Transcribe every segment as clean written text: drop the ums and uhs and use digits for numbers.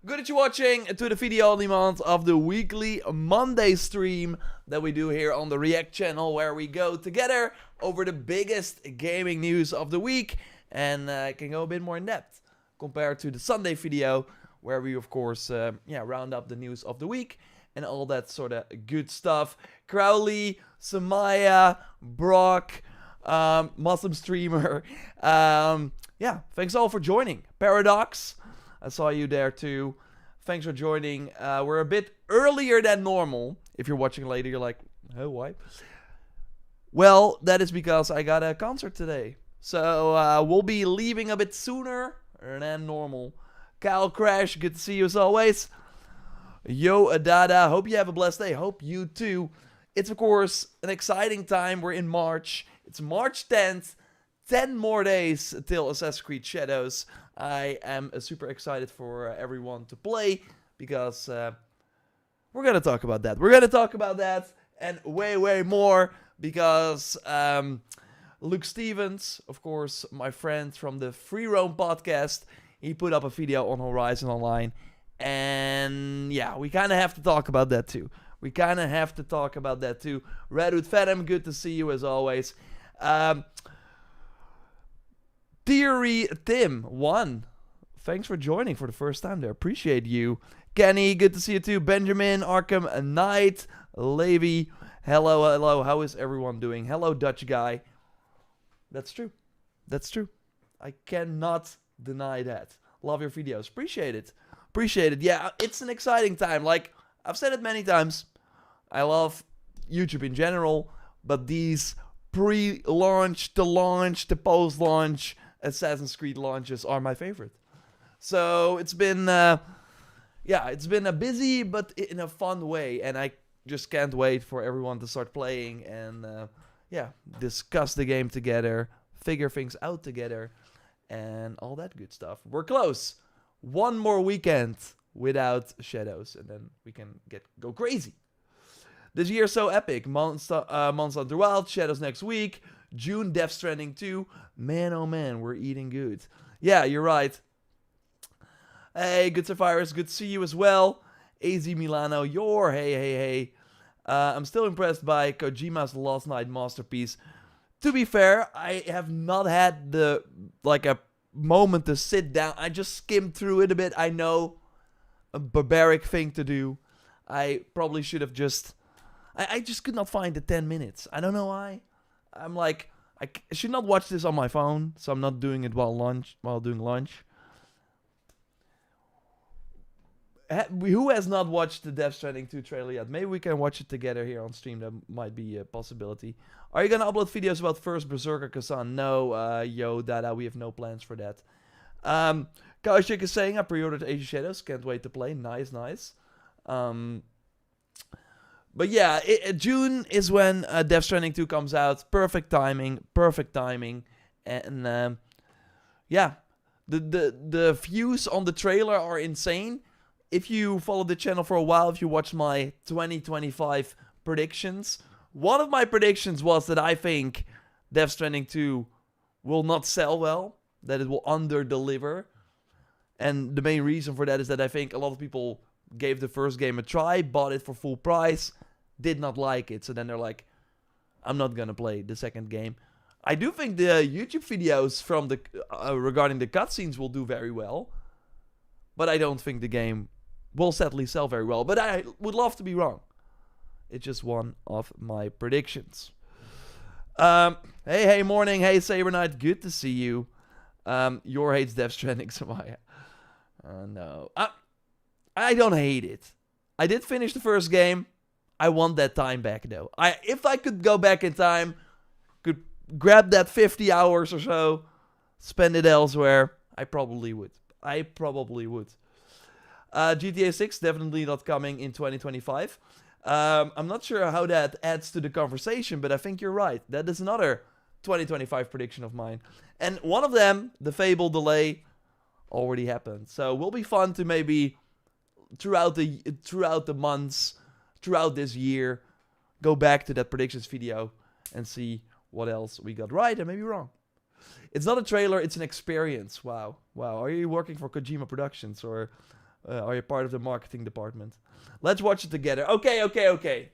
Good that you're watching to the video on demand of the weekly Monday stream that we do here on the React channel, where we go together over the biggest gaming news of the week and can go a bit more in depth compared to the Sunday video, where we of course round up the news of the week and all that sort of good stuff. Crowley, Samaya, Brock, Muslim streamer, thanks all for joining. Paradox, I saw you there too. Thanks for joining. We're a bit earlier than normal. If you're watching later, you're like, oh, why? Well, that is because I got a concert today. So we'll be leaving a bit sooner than normal. Kyle Crash, good to see you as always. Yo, Adada, hope you have a blessed day. Hope you too. It's, of course, an exciting time. We're in March. It's March 10th. 10 more days till Assassin's Creed Shadows. I am super excited for everyone to play because we're going to talk about that. We're going to talk about that and way more because Luke Stevens, of course, my friend from the Free Roam podcast, he put up a video on Horizon Online. And yeah, we kind of have to talk about that too. Redwood Phantom, good to see you as always. Theory Tim 1, thanks for joining for the first time there. Appreciate you. Kenny, good to see you too. Benjamin, Arkham Knight, Levy, hello. How is everyone doing? Hello, Dutch guy. That's true. I cannot deny that. Love your videos. Appreciate it. Yeah, it's an exciting time. Like, I've said it many times. I love YouTube in general, but these pre-launch, the launch, the post-launch Assassin's Creed launches are my favorite. So it's been a busy but in a fun way, and I just can't wait for everyone to start playing and discuss the game together, figure things out together, and all that good stuff. We're close. One more weekend without Shadows, and then we can go crazy. This year so epic. Monster Hunter Wild, Shadows next week. June, Death Stranding 2. Man, oh man, we're eating good. Yeah, you're right. Hey, good Sapphires, good to see you as well. AZ Milano, hey. I'm still impressed by Kojima's Last Night masterpiece. To be fair, I have not had a moment to sit down. I just skimmed through it a bit. I know, a barbaric thing to do. I probably should have just... I just could not find the 10 minutes. I don't know why. I'm like, I should not watch this on my phone, so I'm not doing it while doing lunch. Who has not watched the Death Stranding 2 trailer yet? Maybe we can watch it together here on stream. That might be a possibility. Are you going to upload videos about first Berserker Kazan? No, yo, Dada, we have no plans for that. Kaushik is saying, I pre-ordered Age of Shadows. Can't wait to play. Nice. But yeah, June is when Death Stranding 2 comes out. Perfect timing. And the views on the trailer are insane. If you follow the channel for a while, if you watch my 2025 predictions, one of my predictions was that I think Death Stranding 2 will not sell well, that it will under-deliver. And the main reason for that is that I think a lot of people gave the first game a try, bought it for full price, did not like it. So then they're like, I'm not going to play the second game. I do think the YouTube videos from the regarding the cutscenes will do very well. But I don't think the game will sadly sell very well. But I would love to be wrong. It's just one of my predictions. Hey, morning. Hey, Saber Knight. Good to see you. Your hates Death Stranding, Samaya. No. I don't hate it. I did finish the first game. I want that time back, though. If I could go back in time, could grab that 50 hours or so, spend it elsewhere, I probably would. GTA 6 definitely not coming in 2025. I'm not sure how that adds to the conversation, but I think you're right. That is another 2025 prediction of mine. And one of them, the Fable delay, already happened. So it will be fun to maybe throughout the months, throughout this year, go back to that predictions video and see what else we got right and maybe wrong. It's not a trailer, it's an experience. Wow. Are you working for Kojima Productions or Are you part of the marketing department? Let's watch it together. Okay.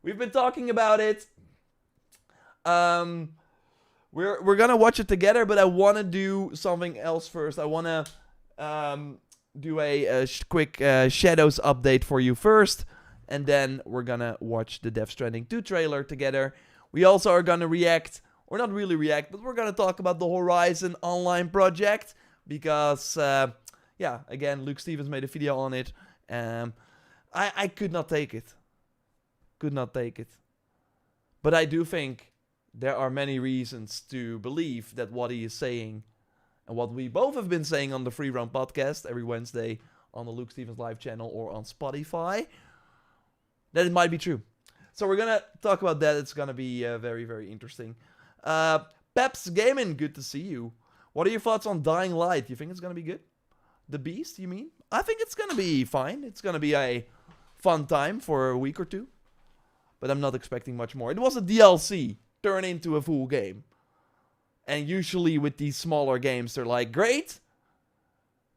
We've been talking about it. We're gonna watch it together, but I want to do something else first. I want to do a quick Shadows update for you first, and then we're gonna watch the Death Stranding 2 trailer together. We also are gonna react, or not really react, but we're gonna talk about the Horizon Online project, because again, Luke Stevens made a video on it. I could not take it. But I do think there are many reasons to believe that what he is saying, and what we both have been saying on the Free Roam podcast every Wednesday on the Luke Stevens live channel or on Spotify, that it might be true. So we're going to talk about that. It's going to be very, very interesting. Peps Gaming, good to see you. What are your thoughts on Dying Light? You think it's going to be good? The Beast, you mean? I think it's going to be fine. It's going to be a fun time for a week or two. But I'm not expecting much more. It was a DLC. Turn into a full game. And usually with these smaller games, they're like, great.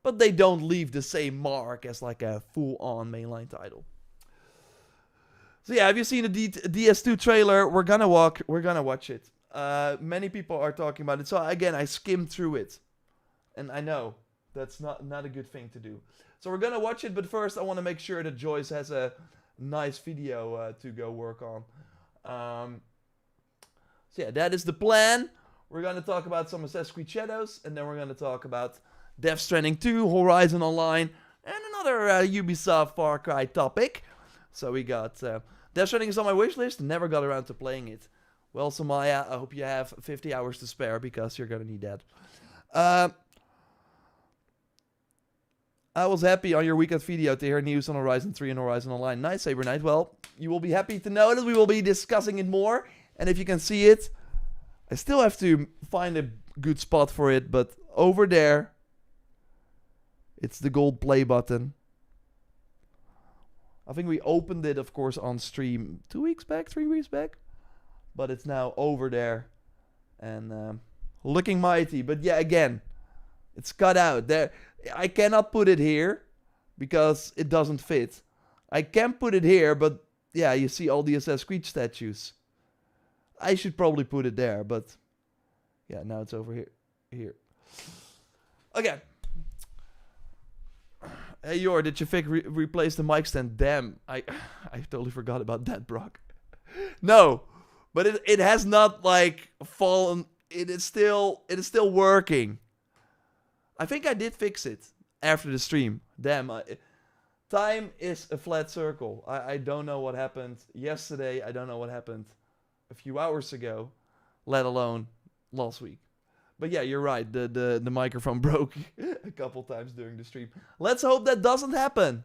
But they don't leave the same mark as like a full-on mainline title. So yeah, have you seen the DS2 trailer? We're gonna watch it. Many people are talking about it. So again, I skimmed through it. And I know that's not a good thing to do. So we're gonna watch it, but first I want to make sure that Joyce has a nice video to go work on. So yeah, that is the plan. We're gonna talk about some Assassin's Creed Shadows, and then we're gonna talk about Death Stranding 2, Horizon Online, and another Ubisoft Far Cry topic. So we got Death Stranding is on my wish list. Never got around to playing it. Well, Samaya, I hope you have 50 hours to spare, because you're gonna need that. I was happy on your weekend video to hear news on Horizon 3 and Horizon Online. Nice, Saber Knight. Well, you will be happy to know that we will be discussing it more. And if you can see it, I still have to find a good spot for it. But over there, it's the gold play button. I think we opened it, of course, on stream 2 weeks back, 3 weeks back. But it's now over there. And looking mighty. But yeah, again, it's cut out. There, I cannot put it here because it doesn't fit. I can put it here, but yeah, you see all the Assassin's Creed statues. I should probably put it there, but yeah, now it's over here. Okay. Hey, Yor, did you replace the mic stand? Damn, I totally forgot about that, Brock. No, but it has not like fallen. It is still working. I think I did fix it after the stream. Damn, time is a flat circle. I don't know what happened yesterday. I don't know what happened a few hours ago, let alone last week. But yeah, you're right. The microphone broke a couple times during the stream. Let's hope that doesn't happen.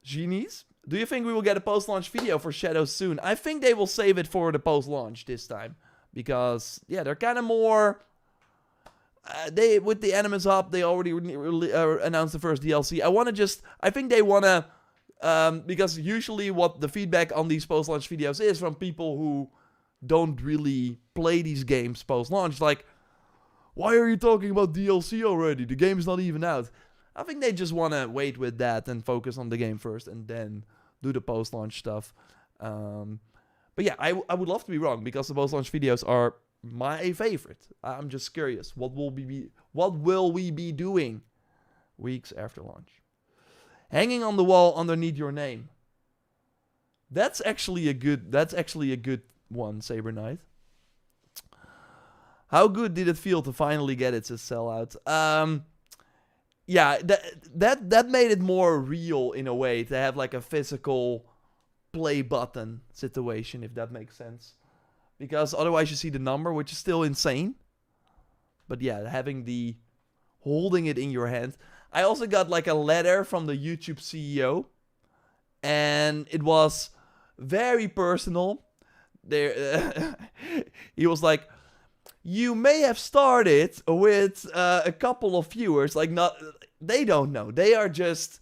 Genies? Do you think we will get a post-launch video for Shadows soon? I think they will save it for the post-launch this time. Because, yeah, they're kind of more... with the Animus Hub, they already announced the first DLC. I think they want to... because usually what the feedback on these post-launch videos is from people who don't really play these games post-launch. Like, why are you talking about DLC already? The game's not even out. I think they just want to wait with that and focus on the game first and then do the post-launch stuff. But yeah, I would love to be wrong, because the post-launch videos are my favorite. I'm just curious. What will we be doing weeks after launch? Hanging on the wall underneath your name. That's actually a good one, Saber Knight. How good did it feel to finally get it to sell out? Yeah, that made it more real in a way, to have like a physical play button situation, if that makes sense. Because otherwise you see the number, which is still insane. But yeah, holding it in your hand. I also got like a letter from the YouTube CEO, and it was very personal. He was like, you may have started with a couple of viewers, they don't know. They are just,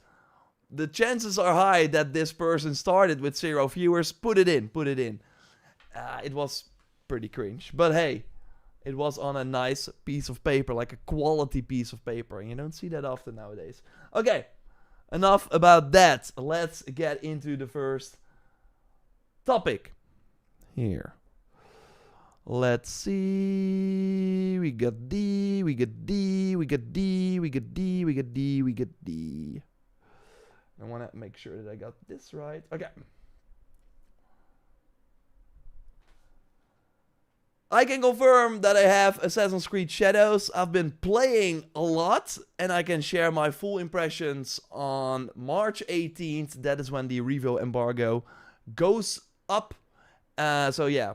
the chances are high that this person started with 0 viewers. Put it in. It was pretty cringe. But hey, it was on a nice piece of paper, like a quality piece of paper. And you don't see that often nowadays. Okay, enough about that. Let's get into the first topic here. Let's see. We got D, we got D, we got D, we got D, we got D, we got D. I want to make sure that I got this right. Okay. I can confirm that I have Assassin's Creed Shadows. I've been playing a lot, and I can share my full impressions on March 18th. That is when the review embargo goes up. So yeah,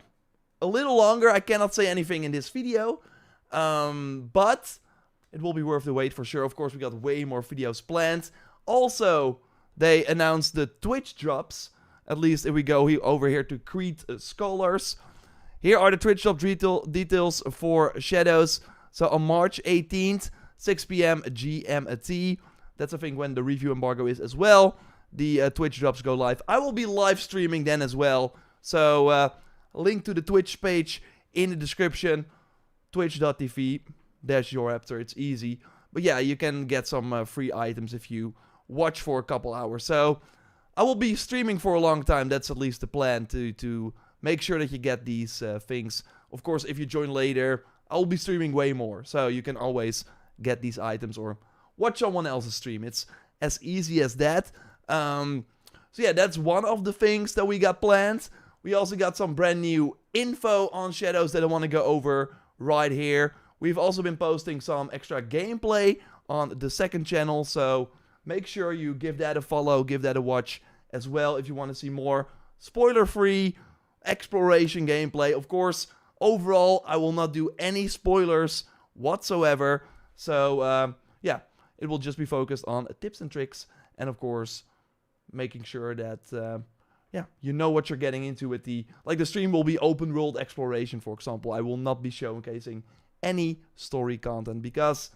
a little longer. I cannot say anything in this video, but it will be worth the wait for sure. Of course, we got way more videos planned. Also, they announced the Twitch drops. At least if we go over here to Creed Scholars. Here are the Twitch drop details for Shadows. So on March 18th, 6 p.m. GMT. That's I think when the review embargo is as well. The Twitch drops go live. I will be live streaming then as well. So link to the Twitch page in the description. Twitch.tv/JorRaptor. It's easy. But yeah, you can get some free items if you watch for a couple hours. So I will be streaming for a long time. That's at least the plan to make sure that you get these things. Of course, if you join later, I will be streaming way more. So you can always get these items or watch someone else's stream. It's as easy as that. So yeah, that's one of the things that we got planned. We also got some brand new info on Shadows that I want to go over right here. We've also been posting some extra gameplay on the second channel. So make sure you give that a follow, give that a watch as well if you want to see more spoiler-free exploration gameplay. Of course, overall, I will not do any spoilers whatsoever. So, yeah, it will just be focused on tips and tricks. And, of course, making sure that, yeah, you know what you're getting into with the... Like, the stream will be open world exploration, for example. I will not be showcasing any story content because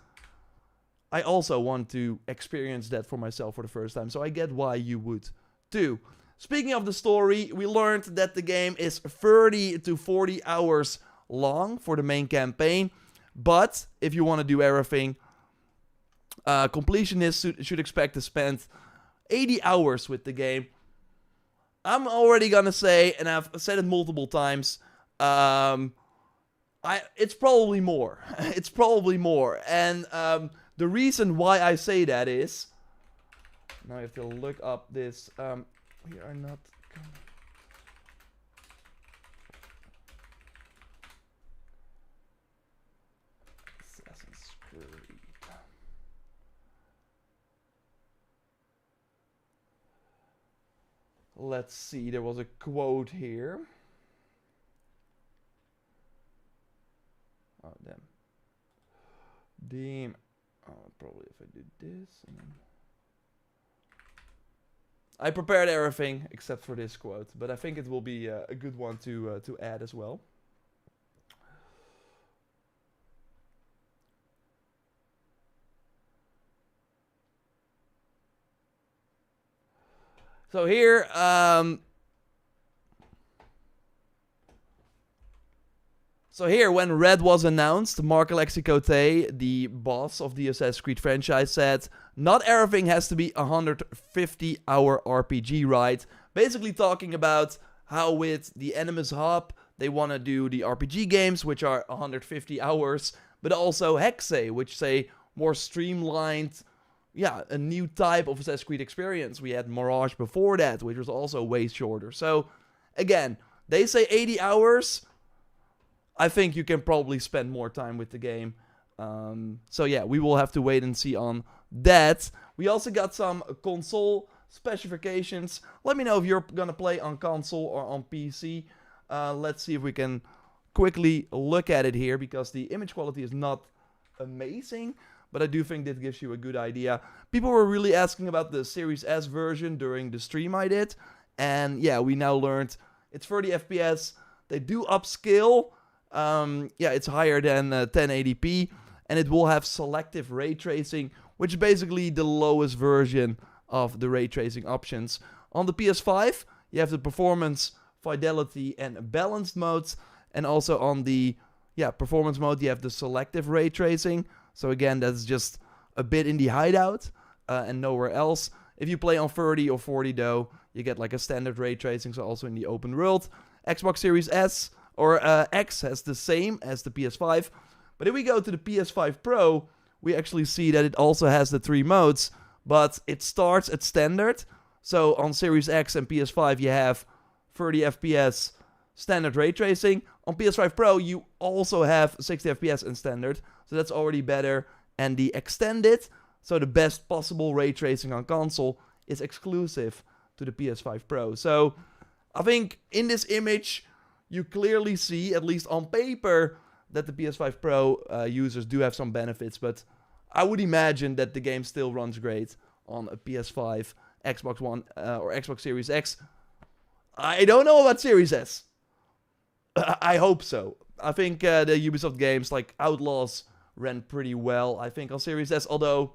I also want to experience that for myself for the first time. So I get why you would too. Speaking of the story, we learned that the game is 30 to 40 hours long for the main campaign. But if you want to do everything, completionists should expect to spend 80 hours with the game. I'm already gonna say, and I've said it multiple times, it's probably more. It's probably more. And the reason why I say that is... Now I have to look up this... We are not... Assassin's Creed. Let's see, there was a quote here. Oh, damn. Damn. Oh, probably if I do this and then... I prepared everything except for this quote, but I think it will be a good one to add as well. So here, when Red was announced, Mark Alexi Cote, the boss of the Assassin's Creed franchise, said, "Not everything has to be a 150-hour RPG ride." Basically talking about how with the Animus Hub, they want to do the RPG games, which are 150 hours, but also Hexe, which say more streamlined, yeah, a new type of Assassin's Creed experience. We had Mirage before that, which was also way shorter. So, again, they say 80 hours. I think you can probably spend more time with the game. So yeah, we will have to wait and see on that. We also got some console specifications. Let me know if you're gonna play on console or on PC. Let's see if we can quickly look at it here, because the image quality is not amazing, but I do think that gives you a good idea. People were really asking about the Series S version during the stream I did, and yeah, we now learned it's 30 FPS. They do upscale. Yeah, it's higher than 1080p, and it will have selective ray tracing, which is basically the lowest version of the ray tracing options. On the PS5, you have the performance, fidelity, and balanced modes, and also on the performance mode, you have the selective ray tracing. So again, that's just a bit in the hideout and nowhere else. If you play on 30 or 40 though, you get like a standard ray tracing, so also in the open world. Xbox Series S or X has the same as the PS5. But if we go to the PS5 Pro, we actually see that it also has the 3 modes, but it starts at standard. So on Series X and PS5 you have 30 FPS standard ray tracing. On PS5 Pro you also have 60 FPS in standard, so that's already better. And the extended, so the best possible ray tracing on console, is exclusive to the PS5 Pro. So I think in this image you clearly see, at least on paper, that the PS5 Pro users do have some benefits, but I would imagine that the game still runs great on a PS5, Xbox One, or Xbox Series X. I don't know about Series S. I hope so. I think the Ubisoft games like Outlaws ran pretty well, I think, on Series S, although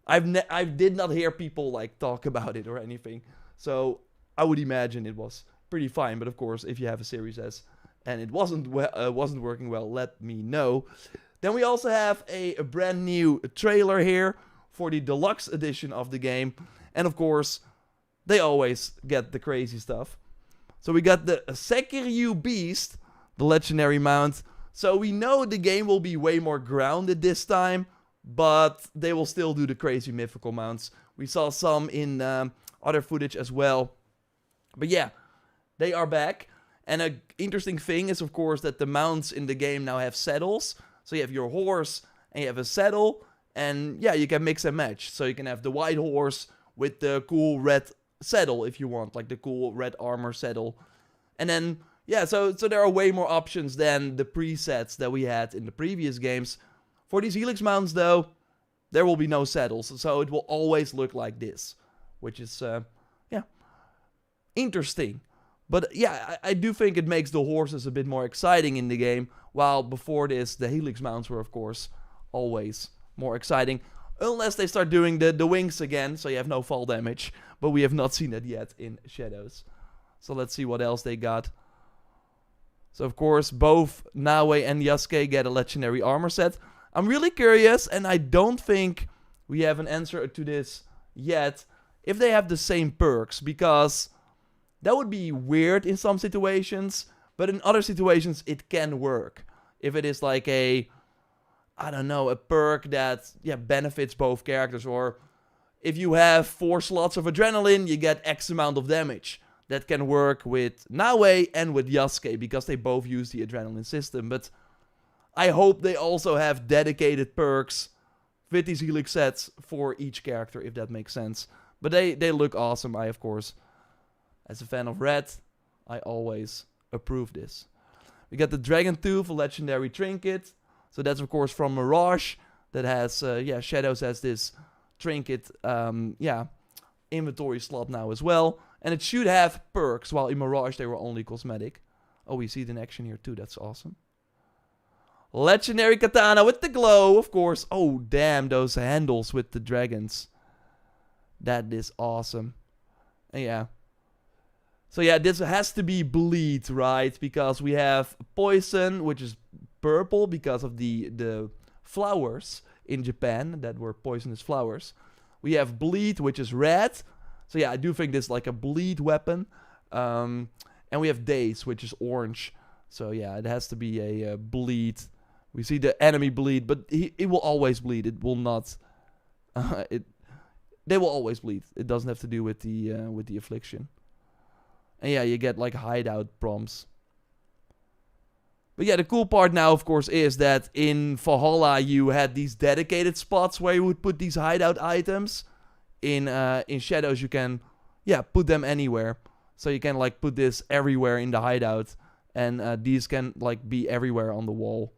I did not hear people like talk about it or anything. So I would imagine it was pretty fine, but of course, if you have a Series S and it wasn't working well, let me know. Then we also have a brand new trailer here for the deluxe edition of the game, and of course, they always get the crazy stuff. So we got the Sekiryu Beast, the legendary mount. So we know the game will be way more grounded this time, but they will still do the crazy mythical mounts. We saw some in other footage as well. But yeah, they are back. And an interesting thing is, of course, that the mounts in the game now have saddles. So you have your horse and you have a saddle. And yeah, you can mix and match. So you can have the white horse with the cool red saddle if you want, like the cool red armor saddle. And then, yeah, so there are way more options than the presets that we had in the previous games. For these Helix mounts, though, there will be no saddles. So it will always look like this, which is, yeah, interesting. But yeah, I do think it makes the horses a bit more exciting in the game, while before this, the Helix mounts were, of course, always more exciting. Unless they start doing the wings again, so you have no fall damage. But we have not seen that yet in Shadows. So let's see what else they got. So of course, both Naue and Yasuke get a legendary armor set. I'm really curious, and I don't think we have an answer to this yet, if they have the same perks, because that would be weird in some situations, but in other situations it can work. If it is like a, I don't know, a perk that benefits both characters, or if you have 4 slots of adrenaline, you get X amount of damage. That can work with Naue and with Yasuke, because they both use the adrenaline system. But I hope they also have dedicated perks with these Helix sets for each character, if that makes sense. But they look awesome. I, of course, as a fan of Red, I always approve this. We got the Dragon Tooth, a legendary trinket. So that's, of course, from Mirage. That has, Shadows has this trinket, inventory slot now as well. And it should have perks, while in Mirage they were only cosmetic. Oh, we see it in action here too, that's awesome. Legendary Katana with the glow, of course. Oh, damn, those handles with the dragons. That is awesome. And yeah. So yeah, this has to be Bleed, right? Because we have Poison, which is purple because of the flowers in Japan that were poisonous flowers. We have Bleed, which is red. So yeah, I do think this is like a bleed weapon. And we have Daze, which is orange. So yeah, it has to be a bleed. We see the enemy bleed, but it will always bleed. It will not. They will always bleed. It doesn't have to do with the affliction. And yeah, you get like hideout prompts. But yeah, the cool part now, of course, is that in Valhalla you had these dedicated spots where you would put these hideout items. In Shadows you can, put them anywhere. So you can like put this everywhere in the hideout. And these can like be everywhere on the wall.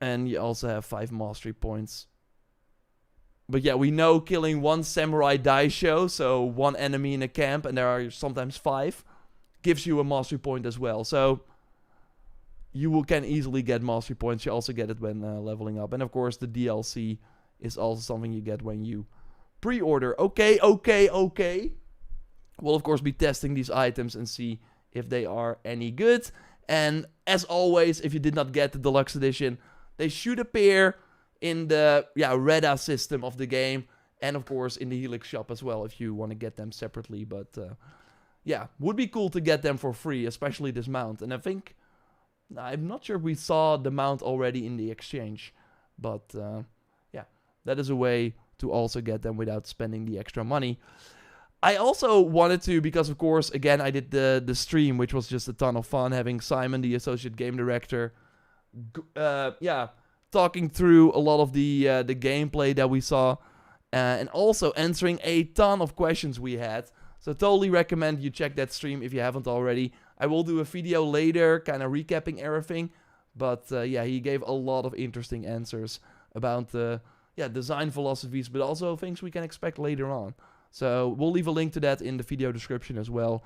And you also have 5 mastery points. But yeah, we know killing 1 samurai daisho, so 1 enemy in a camp, and there are sometimes 5, gives you a mastery point as well. So you can easily get mastery points. You also get it when leveling up. And of course, the DLC is also something you get when you pre-order. Okay. We'll of course be testing these items and see if they are any good. And as always, if you did not get the deluxe edition, they should appear in the Reda system of the game, and of course in the Helix shop as well if you want to get them separately. But would be cool to get them for free, especially this mount. And I think, I'm not sure if we saw the mount already in the exchange, but that is a way to also get them without spending the extra money. I also wanted to, because of course, again, I did the stream, which was just a ton of fun, having Simon, the associate game director, talking through a lot of the gameplay that we saw, and also answering a ton of questions we had. So totally recommend you check that stream if you haven't already. I will do a video later, kind of recapping everything, but he gave a lot of interesting answers about design philosophies, but also things we can expect later on. So we'll leave a link to that in the video description as well.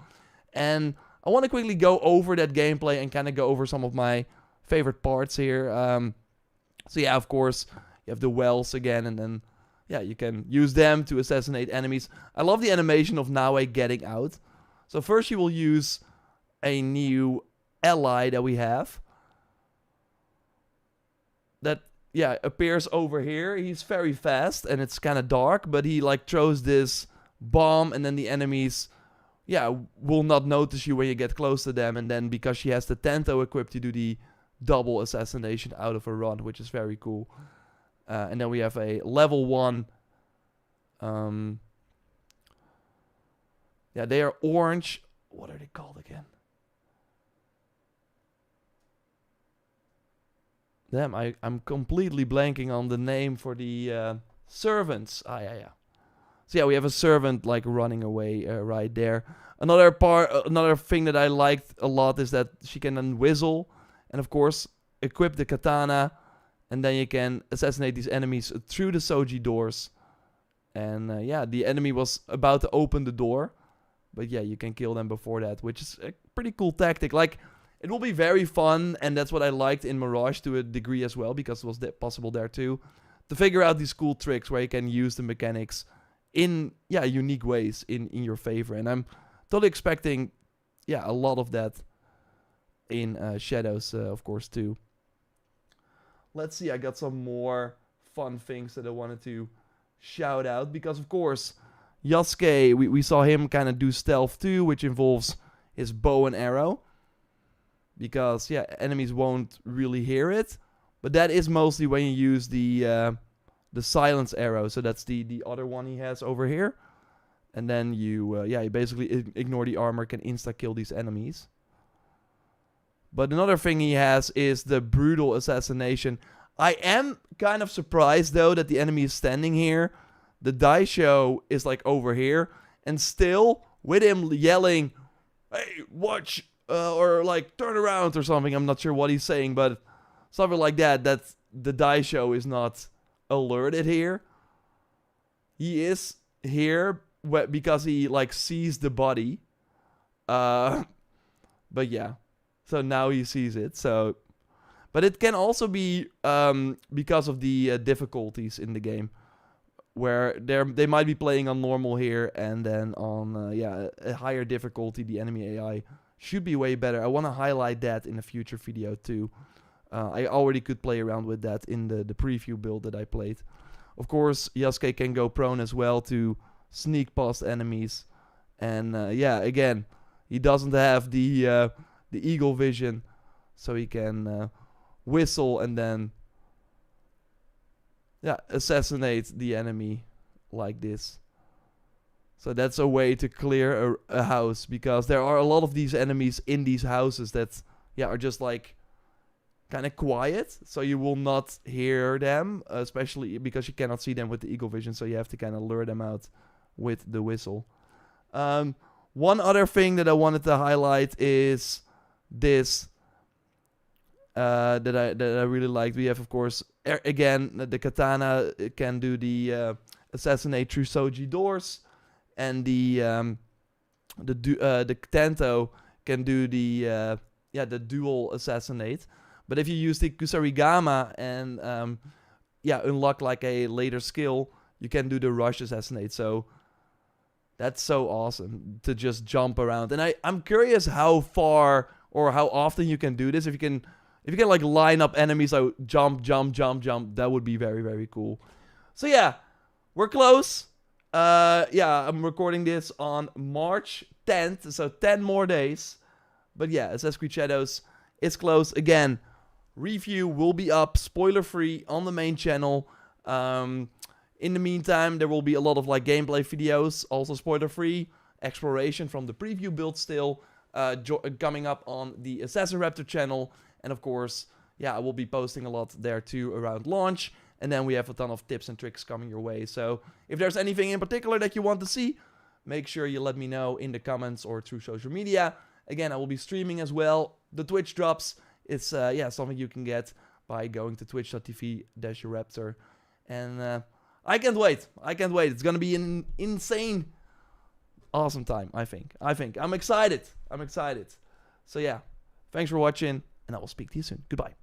And I want to quickly go over that gameplay and kind of go over some of my favorite parts here. Of course, you have the wells again, and then you can use them to assassinate enemies. I love the animation of Naue getting out. So first you will use a new ally that we have. That appears over here. He's very fast and it's kind of dark, but he like throws this bomb, and then the enemies will not notice you when you get close to them. And then because she has the Tanto equipped, you do the double assassination out of a run, which is very cool. And then we have a level 1. They are orange. What are they called again? Damn, I'm completely blanking on the name for the servants. So we have a servant like running away right there. Another thing that I liked a lot is that she can then whistle, and of course equip the katana, and then you can assassinate these enemies through the Soji doors. And the enemy was about to open the door, but you can kill them before that, which is a pretty cool tactic. Like, it will be very fun, and that's what I liked in Mirage to a degree as well, because it was possible there too, to figure out these cool tricks where you can use the mechanics in unique ways in your favor. And I'm totally expecting a lot of that in Shadows, of course, too. Let's see, I got some more fun things that I wanted to shout out, because of course Yasuke, we saw him kind of do stealth too, which involves his bow and arrow, because enemies won't really hear it, but that is mostly when you use the silence arrow. So that's the other one he has over here, and then you basically ignore the armor, can insta kill these enemies. But another thing he has is the brutal assassination. I am kind of surprised though that the enemy is standing here. The Daisho is like over here, and still with him yelling, "Hey, watch!" or like turn around or something. I'm not sure what he's saying, but something like that. That the Daisho is not alerted here. He is here because he like sees the body. But so now he sees it. So, but it can also be because of the difficulties in the game, where they might be playing on normal here, and then on a higher difficulty, the enemy AI should be way better. I want to highlight that in a future video too. I already could play around with that in the preview build that I played. Of course, Yasuke can go prone as well to sneak past enemies. And again, he doesn't have the eagle vision, so he can whistle and then assassinate the enemy like this. So that's a way to clear a house, because there are a lot of these enemies in these houses that are just like kind of quiet, so you will not hear them, especially because you cannot see them with the eagle vision, so you have to kind of lure them out with the whistle. One other thing that I wanted to highlight is this that I really liked. We have, of course, again, the katana can do the assassinate through Soji doors, and the Tanto can do the dual assassinate. But if you use the Kusarigama and unlock like a later skill, you can do the rush assassinate. So That's so awesome to just jump around. And I'm curious how far or how often you can do this. If you can like line up enemies, like jump, that would be very, very cool. So yeah, we're close. Yeah, I'm recording this on March 10th, so 10 more days. But yeah, Assassin's Creed Shadows is close. Again, review will be up, spoiler-free, on the main channel. In the meantime, there will be a lot of like gameplay videos, also spoiler-free, exploration from the preview build still, coming up on the JorRaptor channel. And of course, yeah, I will be posting a lot there too around launch. And then we have a ton of tips and tricks coming your way. So if there's anything in particular that you want to see, make sure you let me know in the comments or through social media. Again, I will be streaming as well. The Twitch drops. It's yeah, something you can get by going to twitch.tv/joraptor. And I can't wait. I can't wait. It's going to be an insane, awesome time, I think. I'm excited. I'm excited. So yeah, thanks for watching, and I will speak to you soon. Goodbye.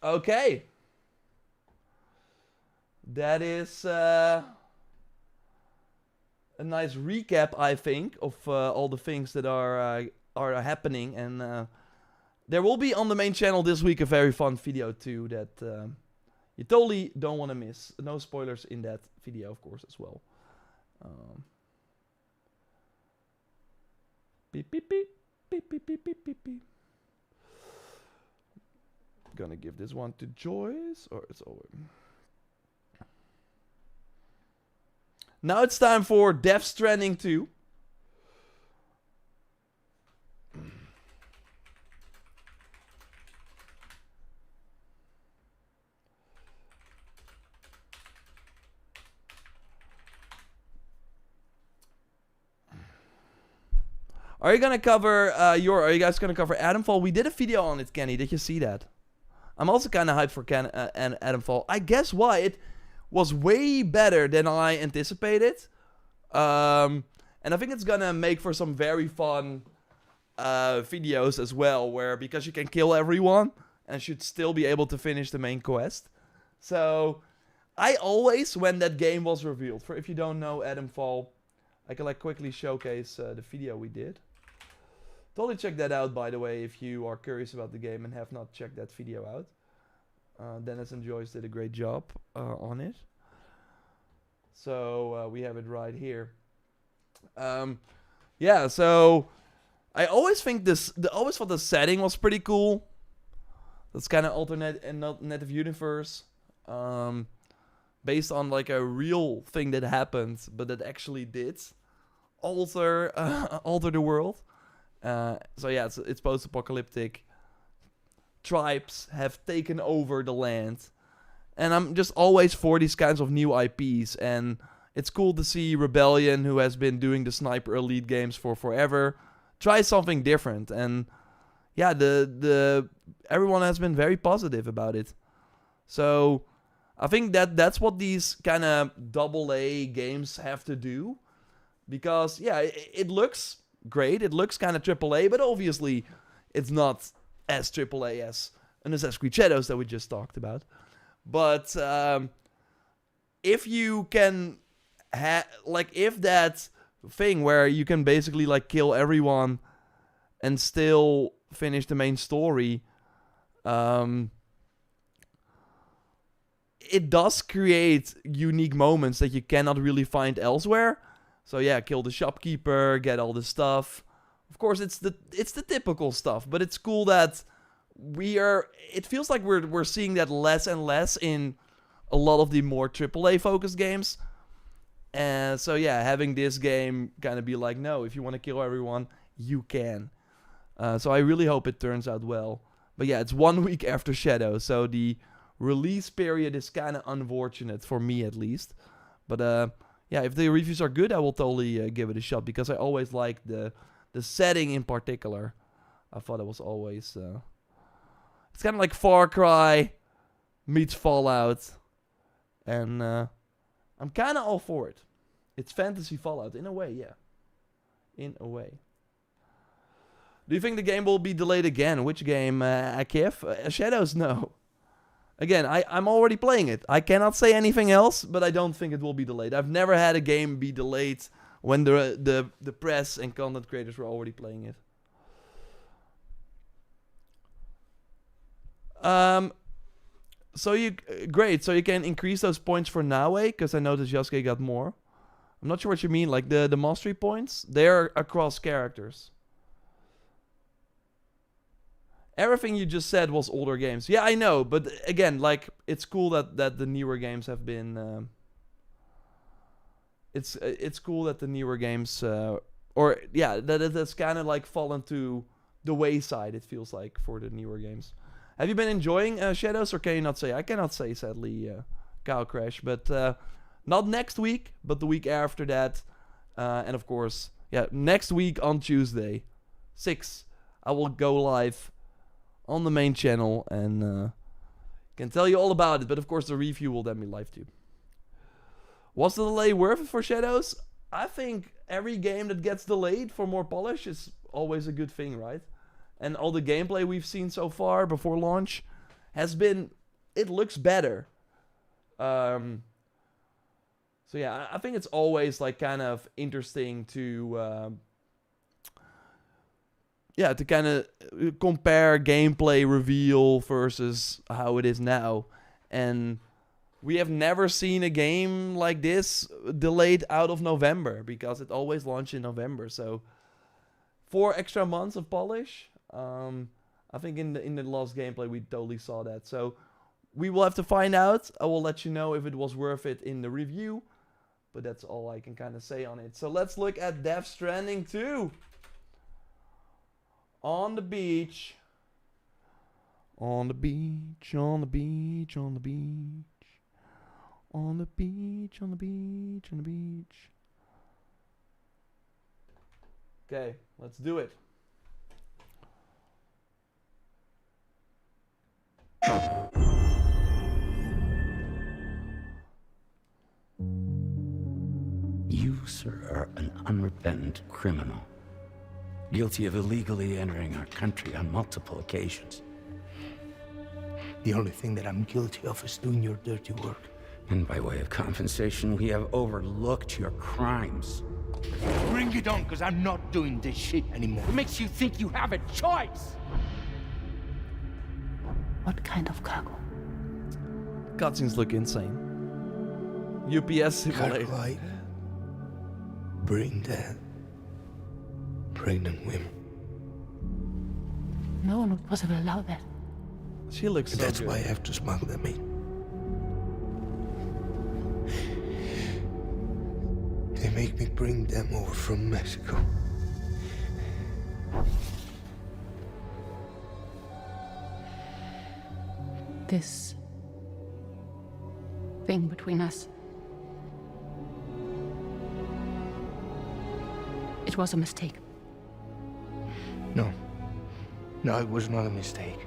Okay. That is a nice recap, I think, of all the things that are happening. And there will be on the main channel this week a very fun video too that you totally don't want to miss. No spoilers in that video, of course, as well. Beep, beep, beep. Beep, beep, beep, beep, beep, beep. Gonna give this one to Joyce, or it's over. Now it's time for Death Stranding 2. Are you gonna cover are you guys gonna cover Adamfall? We did a video on it, Kenny. Did you see that? I'm also kind of hyped for Adamfall. I guess why? It was way better than I anticipated. And I think it's gonna make for some very fun videos as well, where because you can kill everyone and should still be able to finish the main quest. So I always, when that game was revealed, for if you don't know Adamfall, I can like quickly showcase the video we did. Totally check that out, by the way, if you are curious about the game and have not checked that video out. Dennis and Joyce did a great job on it. So we have it right here. Yeah, so I always think always thought the setting was pretty cool. That's kind of alternate and not native universe. Based on like a real thing that happened, but that actually did alter the world. So yeah, it's post-apocalyptic. Tribes have taken over the land, and I'm just always for these kinds of new IPs. And it's cool to see Rebellion, who has been doing the Sniper Elite games for forever, try something different. And yeah, everyone has been very positive about it. So I think that's what these kind of AA games have to do. Because, yeah, it looks great. It looks kind of AAA, but obviously it's not as AAA as an Assassin's Creed Shadows that we just talked about. But if you can if that thing where you can basically like kill everyone and still finish the main story, it does create unique moments that you cannot really find elsewhere. So yeah, kill the shopkeeper, get all the stuff. Of course, it's the typical stuff, but it's cool that it feels like we're seeing that less and less in a lot of the more AAA focused games. And so yeah, having this game kind of be like, no, if you want to kill everyone, you can. So I really hope it turns out well. But yeah, it's 1 week after Shadow, so the release period is kind of unfortunate for me at least. But yeah, if the reviews are good, I will totally give it a shot, because I always like the setting in particular. I thought it was always it's kind of like Far Cry meets Fallout, and I'm kind of all for it. It's fantasy Fallout in a way, yeah. In a way. Do you think the game will be delayed again? Which game, Akif? Shadows? No. Again, I'm already playing it. I cannot say anything else, but I don't think it will be delayed. I've never had a game be delayed when the press and content creators were already playing it. Great. So you can increase those points for Naue, because I noticed Yasuke got more. I'm not sure what you mean. Like the mastery points, they're across characters. Everything you just said was older games. Yeah, I know, but again, like it's cool that the newer games have been. It's cool that the newer games, that's kind of like fallen to the wayside. It feels like for the newer games. Have you been enjoying Shadows, or can you not say? I cannot say, sadly, Cow Crash, but not next week, but the week after that, and of course, next week on Tuesday, 6, I will go live on the main channel and can tell you all about it. But of course, the review will then be live too. Was the delay worth it for Shadows? I think every game that gets delayed for more polish is always a good thing, right? And all the gameplay we've seen so far before launch has been, it looks better. So yeah, I think it's always like kind of interesting to kind of compare gameplay reveal versus how it is now. And we have never seen a game like this delayed out of November, because it always launched in November. So 4 extra months of polish. I think in the last gameplay we totally saw that. So we will have to find out. I will let you know if it was worth it in the review. But that's all I can kind of say on it. So let's look at Death Stranding 2. On the beach. On the beach, on the beach, on the beach. On the beach, on the beach, on the beach. Okay, let's do it. You, sir, are an unrepentant criminal, guilty of illegally entering our country on multiple occasions. The only thing that I'm guilty of is doing your dirty work. And by way of compensation, we have overlooked your crimes. Bring it on, because I'm not doing this shit anymore. What makes you think you have a choice? What kind of cargo? Cutscenes look insane. UPS simulator. Cargo, bring that pregnant women. No one would possibly allow that. She looks so That's good. why I have to smuggle them in. They make me bring them over from Mexico. This thing between us. It was a mistake. No. No, it was not a mistake.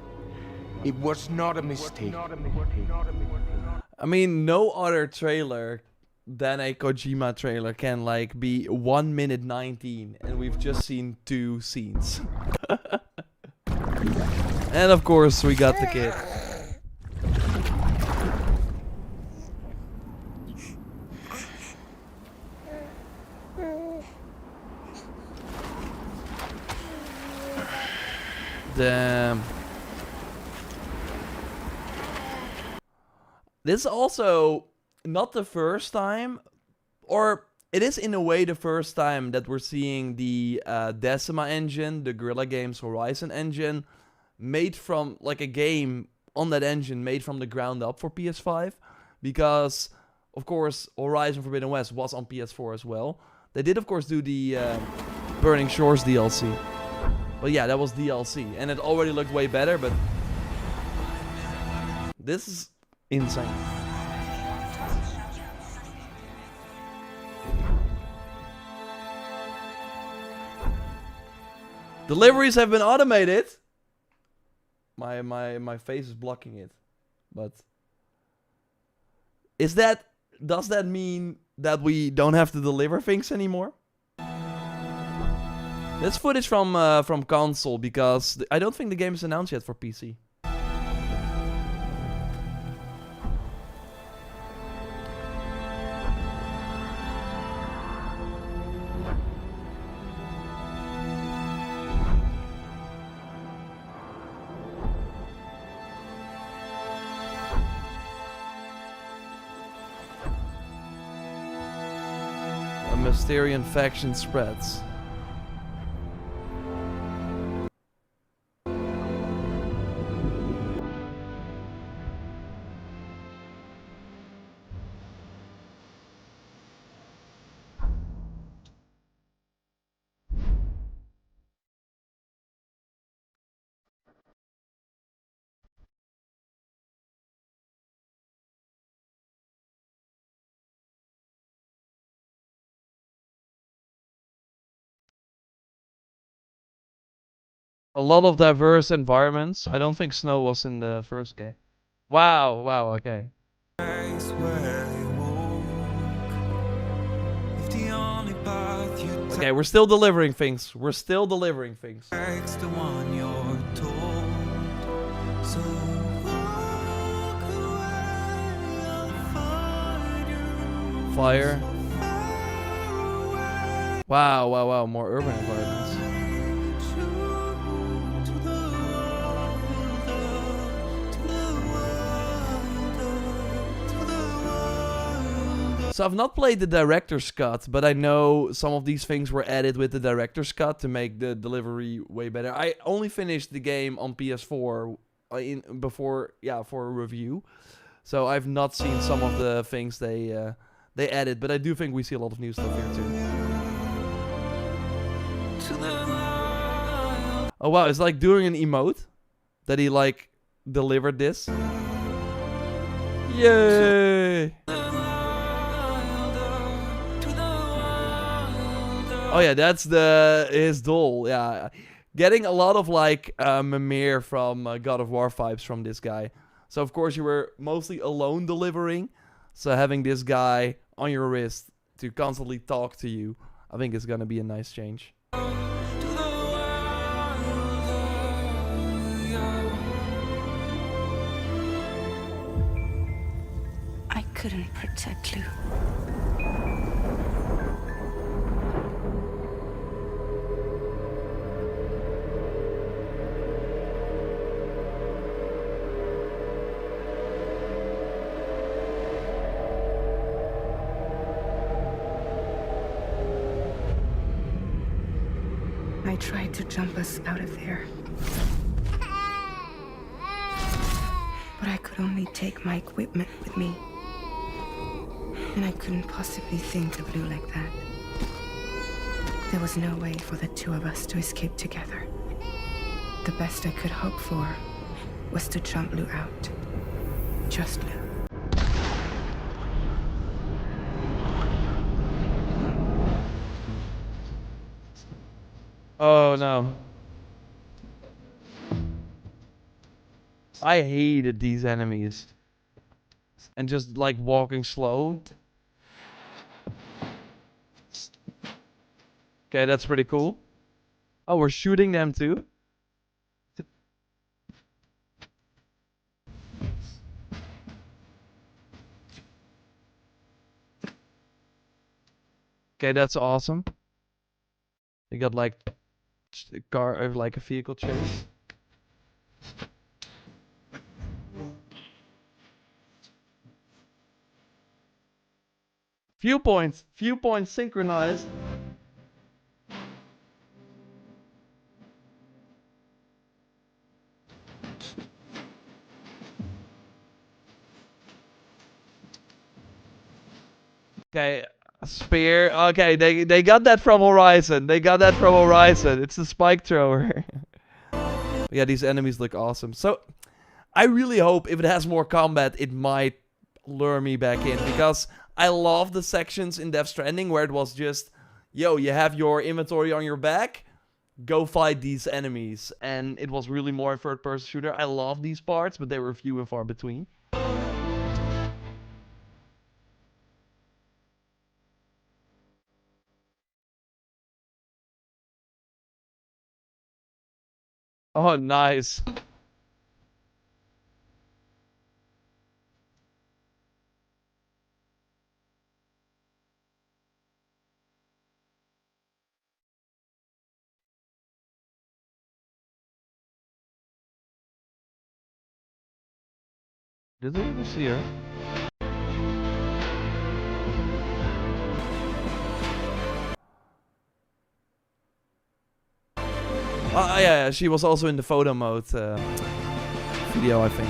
It was not a mistake. I mean, no other trailer than a Kojima trailer can like be 1 minute 19, and we've just seen 2 scenes. And of course, we got the kid. Damn. This is also not the first time, or it is in a way the first time that we're seeing the Decima engine, the Guerrilla Games Horizon engine, made from, like a game on that engine made from the ground up for PS5. Because, of course, Horizon Forbidden West was on PS4 as well. They did, of course, do the Burning Shores DLC. But yeah, that was DLC. And it already looked way better, but this is insane. Deliveries have been automated. My face is blocking it. But does that mean that we don't have to deliver things anymore? That's footage from console, because I don't think the game is announced yet for PC. Mysterious faction spreads. A lot of diverse environments. I don't think snow was in the first game. Wow, wow, okay. Okay, we're still delivering things. We're still delivering things. Fire. Wow, wow, wow, more urban environments. So I've not played the director's cut, but I know some of these things were added with the director's cut to make the delivery way better. I only finished the game on PS4 for a review, so I've not seen some of the things they added, but I do think we see a lot of new stuff here too. Oh wow, it's like doing an emote that he like delivered this. Yay! Oh yeah, that's his doll. Yeah, getting a lot of like Mimir from God of War vibes from this guy. So of course you were mostly alone delivering. So having this guy on your wrist to constantly talk to you, I think is gonna be a nice change. I couldn't protect Lou. I tried to jump us out of there. But I could only take my equipment with me. And I couldn't possibly think of Lou like that. There was no way for the two of us to escape together. The best I could hope for was to jump Lou out. Just Lou. Oh no. I hated these enemies. And just like walking slow. Okay, that's pretty cool. Oh, we're shooting them too? Okay, that's awesome. They got like a car or like a vehicle chase. Viewpoints synchronized. Okay, a spear. Okay, they got that from Horizon. They got that from Horizon. It's a spike thrower. Yeah, these enemies look awesome. So, I really hope if it has more combat, it might lure me back in. Because I love the sections in Death Stranding where it was just, yo, you have your inventory on your back, go fight these enemies. And it was really more a third-person shooter. I love these parts, but they were few and far between. Oh, nice. Did they even see her? Yeah, she was also in the photo mode video, I think.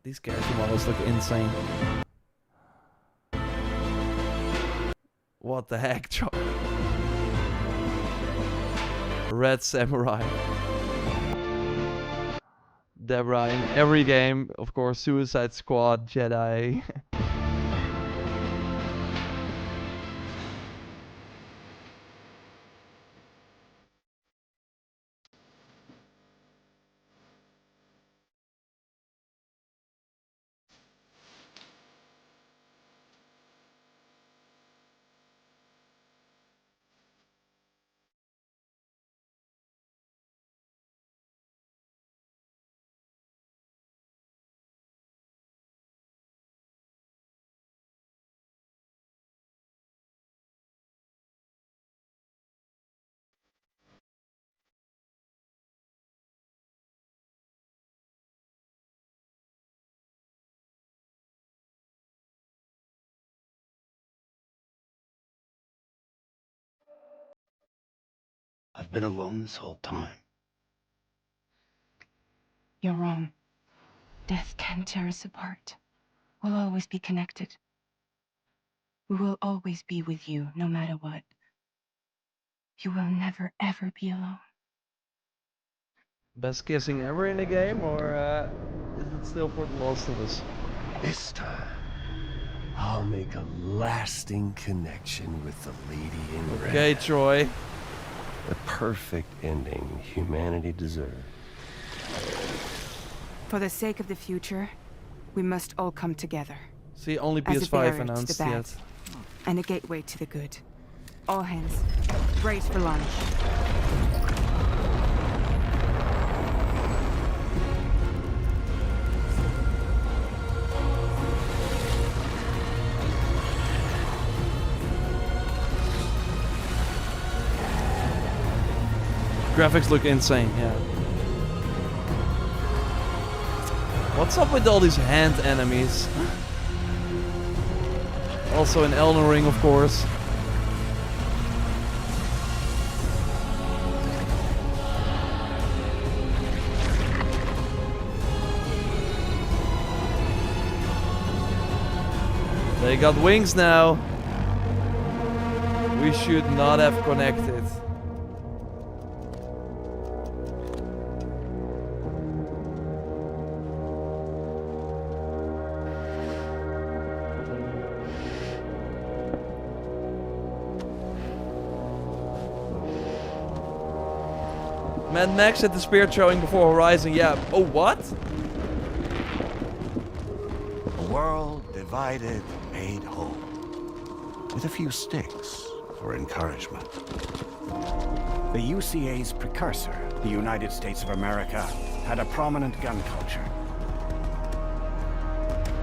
These character models look insane. What the heck, Red Samurai. Deborah in every game, of course, Suicide Squad, Jedi. I've been alone this whole time. You're wrong. Death can tear us apart. We'll always be connected. We will always be with you, no matter what. You will never, ever be alone. Best kissing ever in a game, or is it still for The Last of Us? This time, I'll make a lasting connection with the lady in red. Okay, Troy. The perfect ending humanity deserves. For the sake of the future, we must all come together. See, only As a PS5 barrier to announced the bad, yet. and a gateway to the good. All hands, brace for launch. Graphics look insane, yeah. What's up with all these hand enemies? Also in Elden Ring, of course. They got wings now. We should not have connected. Mad Max at the spear throwing before Horizon, yeah. Oh, what? A world divided, made whole. With a few sticks for encouragement. The UCA's precursor, the United States of America, had a prominent gun culture.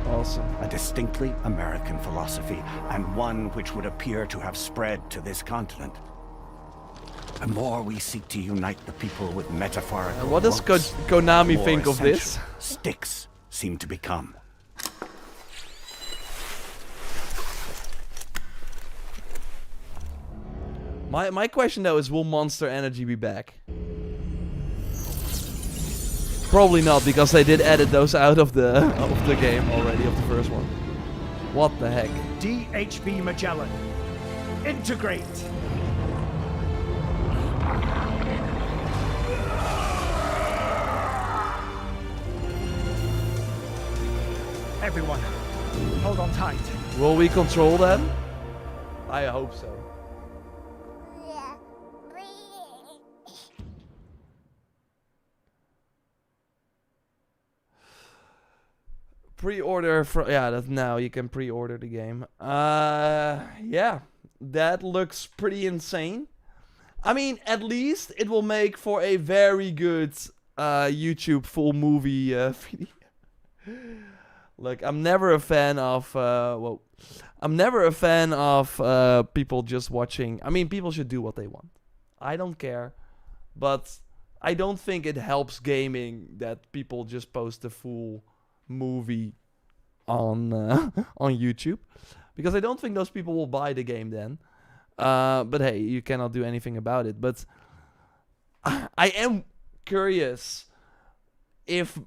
Awesome. A distinctly American philosophy, and one which would appear to have spread to this continent. The more we seek to unite the people with metaphorical What does ropes, Konami the more think of this? essential sticks seem to become. My question though is, will Monster Energy be back? Probably not, because they did edit those out of the game already, of the first one. What the heck? DHB Magellan. Integrate. Everyone, hold on tight. Will we control them? I hope so. Pre-order for that's now you can pre-order the game. Yeah, that looks pretty insane. I mean, at least it will make for a very good YouTube full movie video. Look, I'm never a fan of I'm never a fan of people just watching. I mean, people should do what they want. I don't care, but I don't think it helps gaming that people just post the full movie on on YouTube, because I don't think those people will buy the game then. But hey, you cannot do anything about it. But I am curious if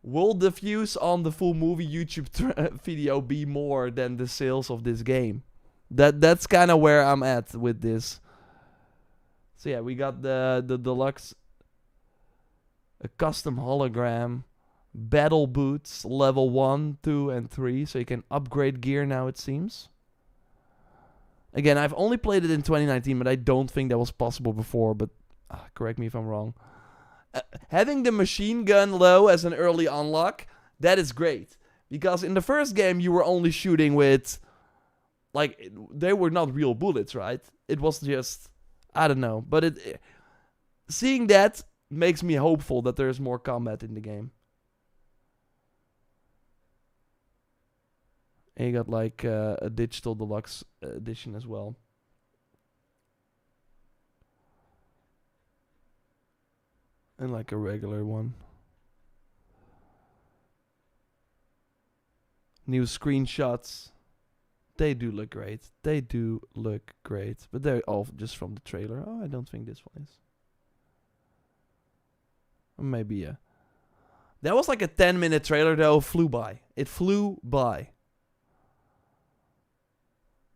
will the views on the full movie YouTube video be more than the sales of this game? That's kind of where I'm at with this. So yeah, we got the deluxe, a custom hologram, battle boots, level 1, 2, and 3, so you can upgrade gear now, it seems. Again, I've only played it in 2019, but I don't think that was possible before, but correct me if I'm wrong. Having the machine gun low as an early unlock, that is great. Because in the first game, you were only shooting with, like, they were not real bullets, right? It was just, I don't know. But seeing that makes me hopeful that there's more combat in the game. And you got, like, a digital deluxe edition as well. And like a regular one. New screenshots. They do look great. They do look great. But they're all just from the trailer. Oh, I don't think this one is. Or maybe, yeah. That was like a 10-minute trailer, though. Flew by. It flew by.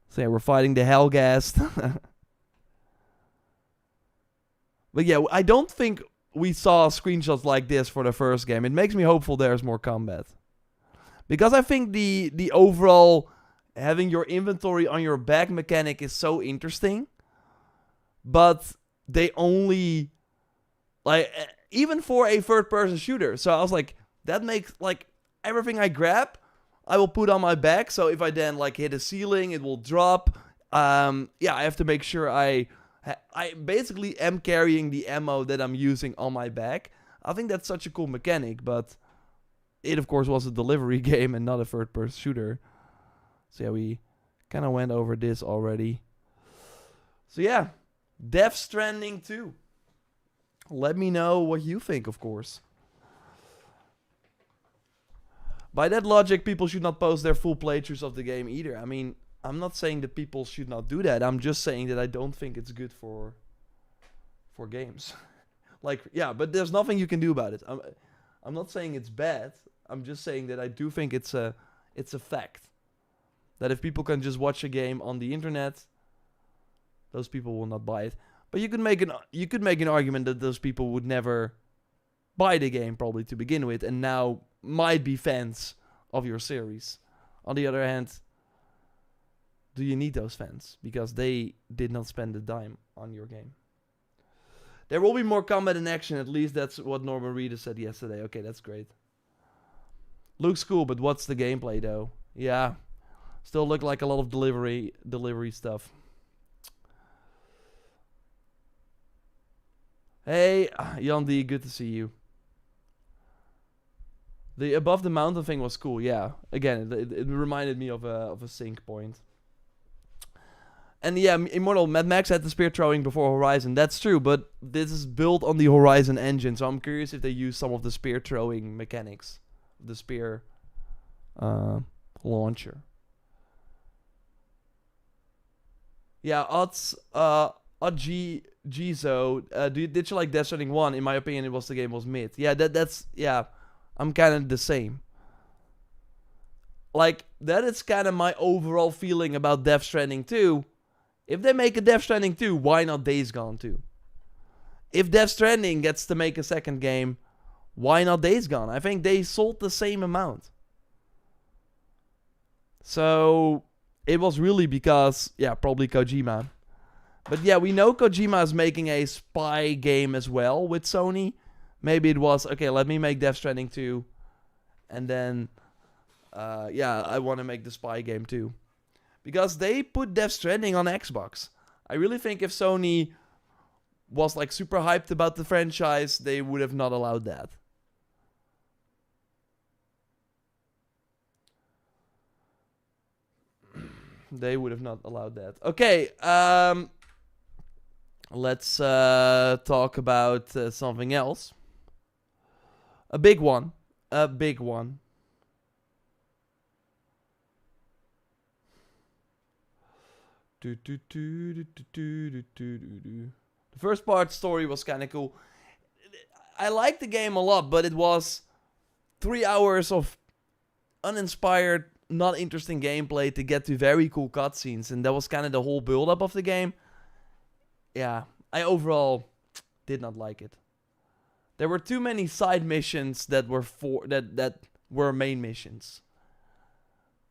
So yeah, we're fighting the Hellghast. But yeah, I don't think we saw screenshots like this for the first game. It makes me hopeful there's more combat. Because I think the overall having your inventory on your back mechanic is so interesting. But they only, like, even for a third-person shooter. So I was like, that makes, like, everything I grab, I will put on my back. So if I then, like, hit a ceiling, it will drop. Yeah, I have to make sure I basically am carrying the ammo that I'm using on my back. I think that's such a cool mechanic, but it, of course, was a delivery game and not a third-person shooter. So yeah, we kind of went over this already. So yeah, Death Stranding 2. Let me know what you think, of course. By that logic, people should not post their full playthroughs of the game either. I mean, I'm not saying that people should not do that. I'm just saying that I don't think it's good for games. Like, yeah, but there's nothing you can do about it. I'm not saying it's bad. I'm just saying that I do think it's a fact. That if people can just watch a game on the internet, those people will not buy it. But you could make an argument that those people would never buy the game probably to begin with, and now might be fans of your series. On the other hand, do you need those fans? Because they did not spend a dime on your game. There will be more combat in action. At least that's what Norman Reedus said yesterday. Okay, that's great. Looks cool, but what's the gameplay though? Yeah, still look like a lot of delivery stuff. Hey, Yandi, good to see you. The above the mountain thing was cool. Yeah, again, it reminded me of a sync point. And yeah, Immortal Mad Max had the spear throwing before Horizon. That's true, but this is built on the Horizon engine, so I'm curious if they use some of the spear throwing mechanics, the spear launcher. Yeah, Gizo, did you like Death Stranding 1? In my opinion, the game was mid. Yeah, that's yeah. I'm kind of the same. Like, that is kind of my overall feeling about Death Stranding 2. If they make a Death Stranding 2, why not Days Gone 2? If Death Stranding gets to make a second game, why not Days Gone? I think they sold the same amount. So, it was really because, yeah, probably Kojima. But yeah, we know Kojima is making a spy game as well with Sony. Maybe it was, okay, let me make Death Stranding 2. And then, yeah, I want to make the spy game too. Because they put Death Stranding on Xbox. I really think if Sony was like super hyped about the franchise, they would have not allowed that. They would have not allowed that. Okay, let's talk about something else. A big one. A big one. The first part story was kind of cool. I liked the game a lot, but it was 3 hours of uninspired, not interesting gameplay to get to very cool cutscenes, and that was kind of the whole build-up of the game. Yeah, I overall did not like it. There were too many side missions that were that were main missions.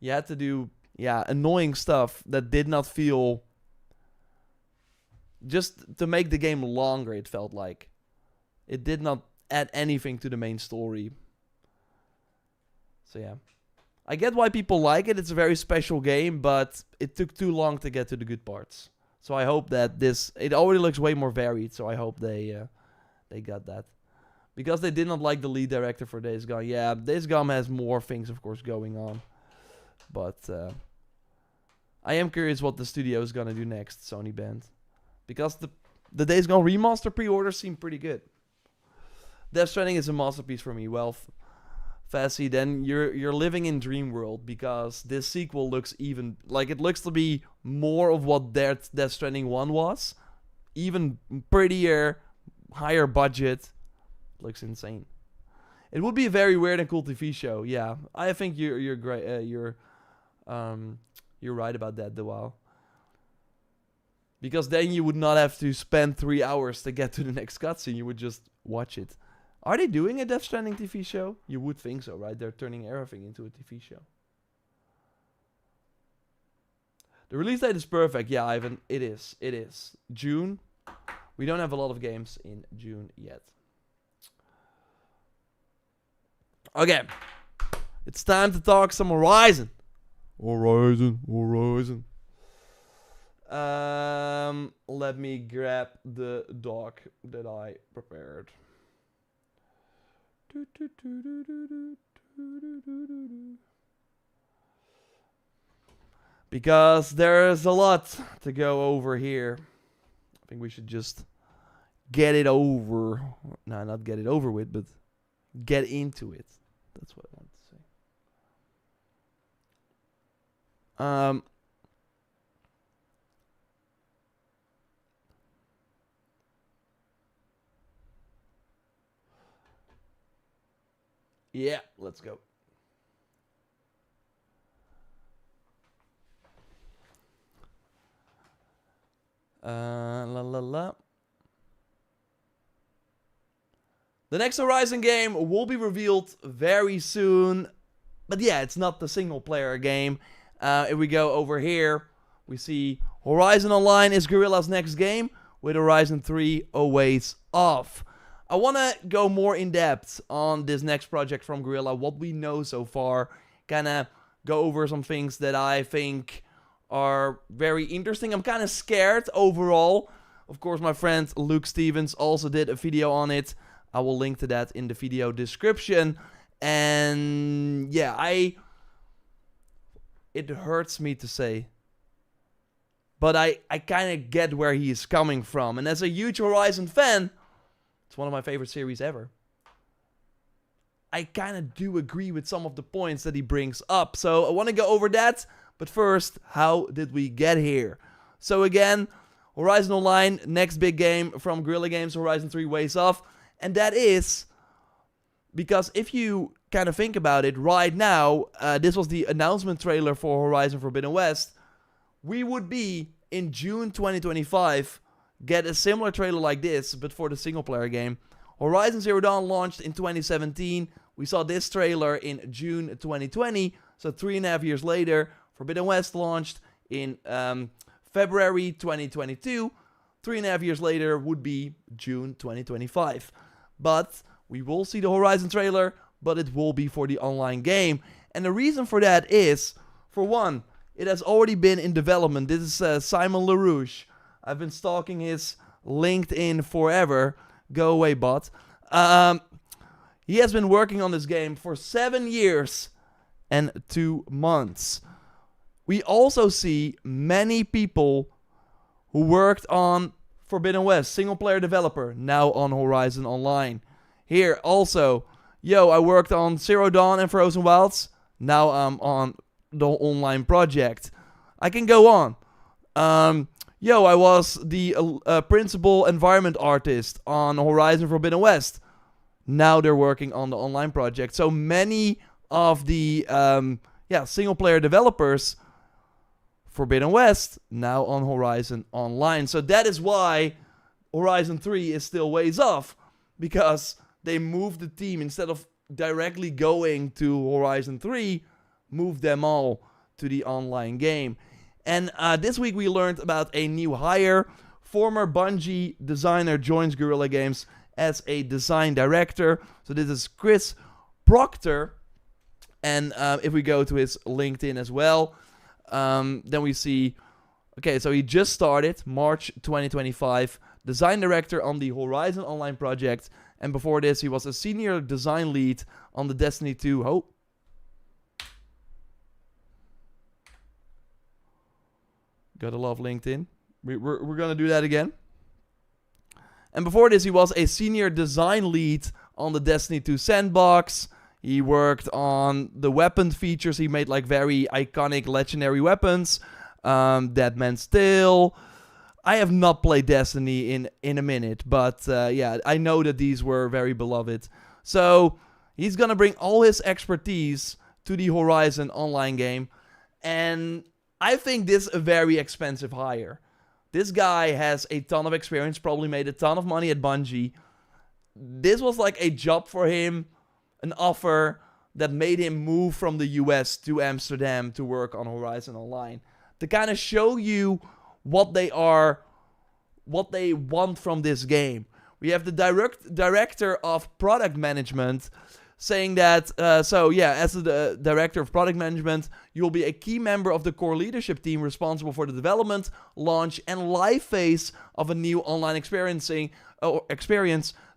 You had to do, yeah, annoying stuff that did not feel... Just to make the game longer, it felt like. It did not add anything to the main story. So yeah. I get why people like it. It's a very special game, but it took too long to get to the good parts. So I hope that this... It already looks way more varied, so I hope they got that. Because they did not like the lead director for Days Gone. Yeah, Days Gone has more things, of course, going on. But I am curious what the studio is gonna do next, Sony Band. Because the Days Gone remaster pre-orders seem pretty good. Death Stranding is a masterpiece for me. Well, Fassy, then you're living in Dream World, because this sequel looks even... Like, it looks to be more of what Death Stranding 1 was. Even prettier, higher budget. Looks insane. It would be a very weird and cool TV show. Yeah, I think you're great. You're right about that, Dewal. Because then you would not have to spend 3 hours to get to the next cutscene. You would just watch it. Are they doing a Death Stranding TV show? You would think so, right? They're turning everything into a TV show. The release date is perfect. Yeah, Ivan, it is. It is. June. We don't have a lot of games in June yet. Okay. It's time to talk some Horizon. Horizon. Let me grab the doc that I prepared. Because there's a lot to go over here. I think we should just get it over. No, not get it over with, but get into it. That's what I want to say. Yeah, let's go. The next Horizon game will be revealed very soon. But yeah, it's not the single player game. If we go over here, we see Horizon Online is Guerrilla's next game, with Horizon 3 a ways off. I want to go more in depth on this next project from Guerrilla, what we know so far, kind of go over some things that I think are very interesting. I'm kind of scared overall. Of course, my friend Luke Stevens also did a video on it. I will link to that in the video description. And yeah, it hurts me to say, but I kind of get where he is coming from. And as a huge Horizon fan, it's one of my favorite series ever. I kind of do agree with some of the points that he brings up. So I want to go over that. But first, how did we get here? So again, Horizon Online, next big game from Guerrilla Games, Horizon 3 ways off. And that is because if you kind of think about it right now, this was the announcement trailer for Horizon Forbidden West. We would be in June 2025, get a similar trailer like this, but for the single player game. Horizon Zero Dawn launched in 2017. We saw this trailer in June 2020, so 3.5 years later. Forbidden West launched in February 2022. 3.5 years later would be June 2025. But we will see the Horizon trailer, but it will be for the online game. And the reason for that is, for one, it has already been in development. This is Simon LaRouche. I've been stalking his LinkedIn forever. Go away, bot. He has been working on this game for 7 years and 2 months. We also see many people who worked on Forbidden West, single player developer, now on Horizon Online. Here also, I worked on Zero Dawn and Frozen Wilds. Now I'm on the online project. I can go on. I was the principal environment artist on Horizon Forbidden West. Now they're working on the online project. So many of the single-player developers, Forbidden West, now on Horizon Online. So that is why Horizon 3 is still ways off, because they moved the team, instead of directly going to Horizon 3, moved them all to the online game. And this week we learned about a new hire. Former Bungie designer joins Guerrilla Games as a design director. So this is Chris Proctor. And if we go to his LinkedIn as well, then we see, okay, so he just started March 2025, design director on the Horizon Online project. And before this, he was a senior design lead on the Destiny 2. Oh. Gotta love LinkedIn. We're gonna do that again. And before this, he was a senior design lead on the Destiny 2 sandbox. He worked on the weapon features. He made like very iconic legendary weapons. Dead Man's Tale. I have not played Destiny in a minute, but I know that these were very beloved. So he's gonna bring all his expertise to the Horizon Online game. And I think this is a very expensive hire. This guy has a ton of experience, probably made a ton of money at Bungie. This was like a job for him, an offer that made him move from the US to Amsterdam to work on Horizon Online. To kind of show you what they want from this game. We have the director of product management saying that, as the director of product management, you'll be a key member of the core leadership team responsible for the development, launch, and live phase of a new online experience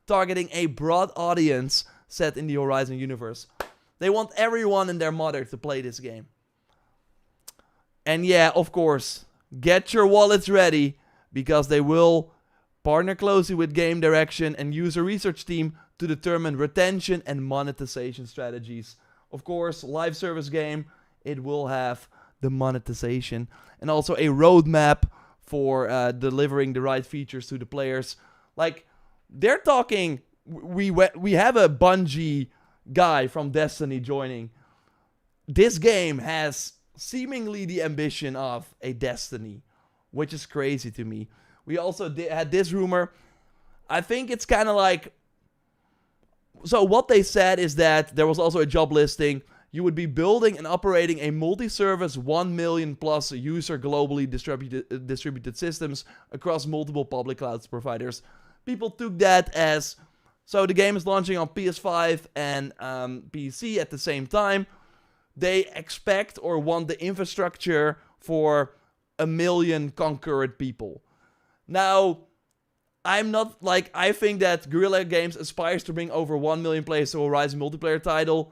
targeting a broad audience set in the Horizon universe. They want everyone and their mother to play this game. And yeah, of course, get your wallets ready, because they will partner closely with game direction and user research team to determine retention and monetization strategies. Of course, live service game, it will have the monetization and also a roadmap for delivering the right features to the players. Like, they're talking, we have a Bungie guy from Destiny joining. This game has seemingly the ambition of a Destiny, which is crazy to me. We also had this rumor. I think it's kind of like, so what they said is that there was also a job listing. You would be building and operating a multi-service 1 million plus user globally distributed systems across multiple public cloud providers. People took that as, so the game is launching on PS5 and PC at the same time. They expect or want the infrastructure for 1 million concurrent people. Now, I think that Guerrilla Games aspires to bring over 1 million players to a Horizon multiplayer title.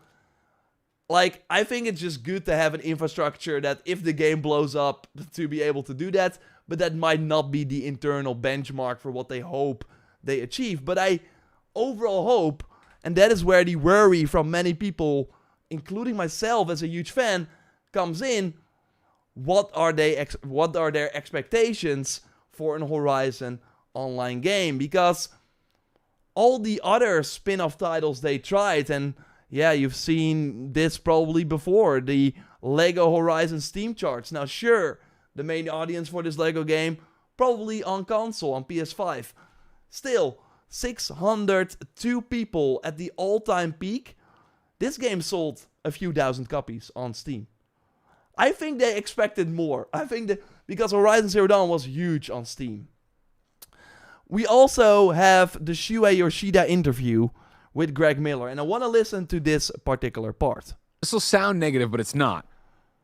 Like, I think it's just good to have an infrastructure that if the game blows up, to be able to do that. But that might not be the internal benchmark for what they hope they achieve. But I overall hope, and that is where the worry from many people, including myself as a huge fan, comes in. What are their expectations for an Horizon Online game? Because all the other spin-off titles they tried, and yeah, you've seen this probably before, the Lego Horizon Steam charts. Now sure, the main audience for this Lego game probably on console, on PS5. Still, 602 people at the all-time peak. This game sold a few thousand copies on Steam. I think they expected more. I think that because Horizon Zero Dawn was huge on Steam. We also have the Shuei Yoshida interview with Greg Miller, and I want to listen to this particular part. This will sound negative, but it's not.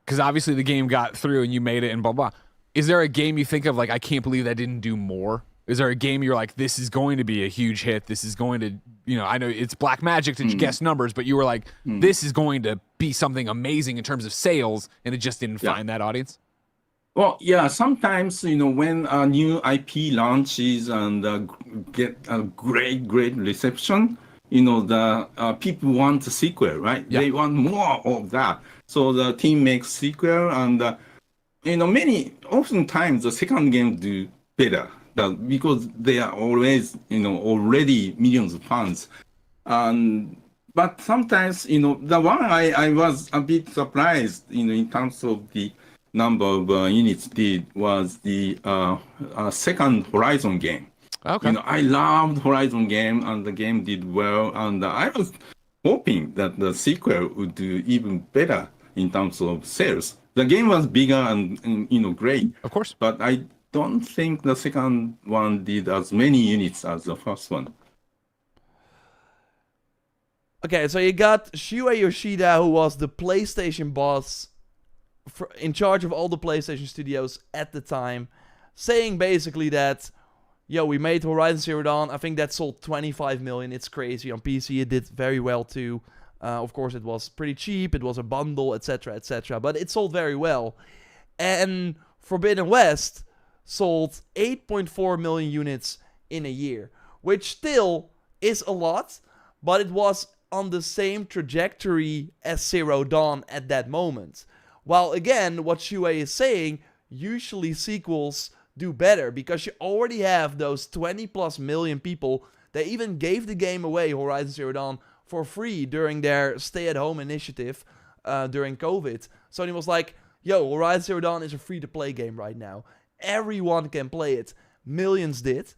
Because obviously the game got through and you made it and blah, blah. Is there a game you think of like, I can't believe that didn't do more? Is there a game you're like, this is going to be a huge hit, this is going to, I know it's Black Magic to guess numbers, but you were like, this is going to be something amazing in terms of sales, and it just didn't find that audience? Well, yeah, sometimes, when a new IP launches and get a great reception, the people want a sequel, right? Yeah. They want more of that. So the team makes sequel, and oftentimes the second game do better because they are always, already millions of fans. But sometimes, the one I was a bit surprised, in terms of the number of units did was the second Horizon game. Okay. I loved Horizon game and the game did well, and I was hoping that the sequel would do even better in terms of sales. The game was bigger and great. Of course. But I don't think the second one did as many units as the first one. Okay, so you got Shuei Yoshida, who was the PlayStation boss in charge of all the PlayStation studios at the time, saying basically that, yo, we made Horizon Zero Dawn. I think that sold 25 million. It's crazy. On PC, it did very well too. Of course, it was pretty cheap. It was a bundle, etc., etc. But it sold very well. And Forbidden West sold 8.4 million units in a year, which still is a lot, but it was on the same trajectory as Zero Dawn at that moment. While again, what Shuei is saying, usually sequels do better because you already have those 20 plus million people that even gave the game away, Horizon Zero Dawn, for free during their stay-at-home initiative during COVID. Sony was like, yo, Horizon Zero Dawn is a free-to-play game right now. Everyone can play it. Millions did.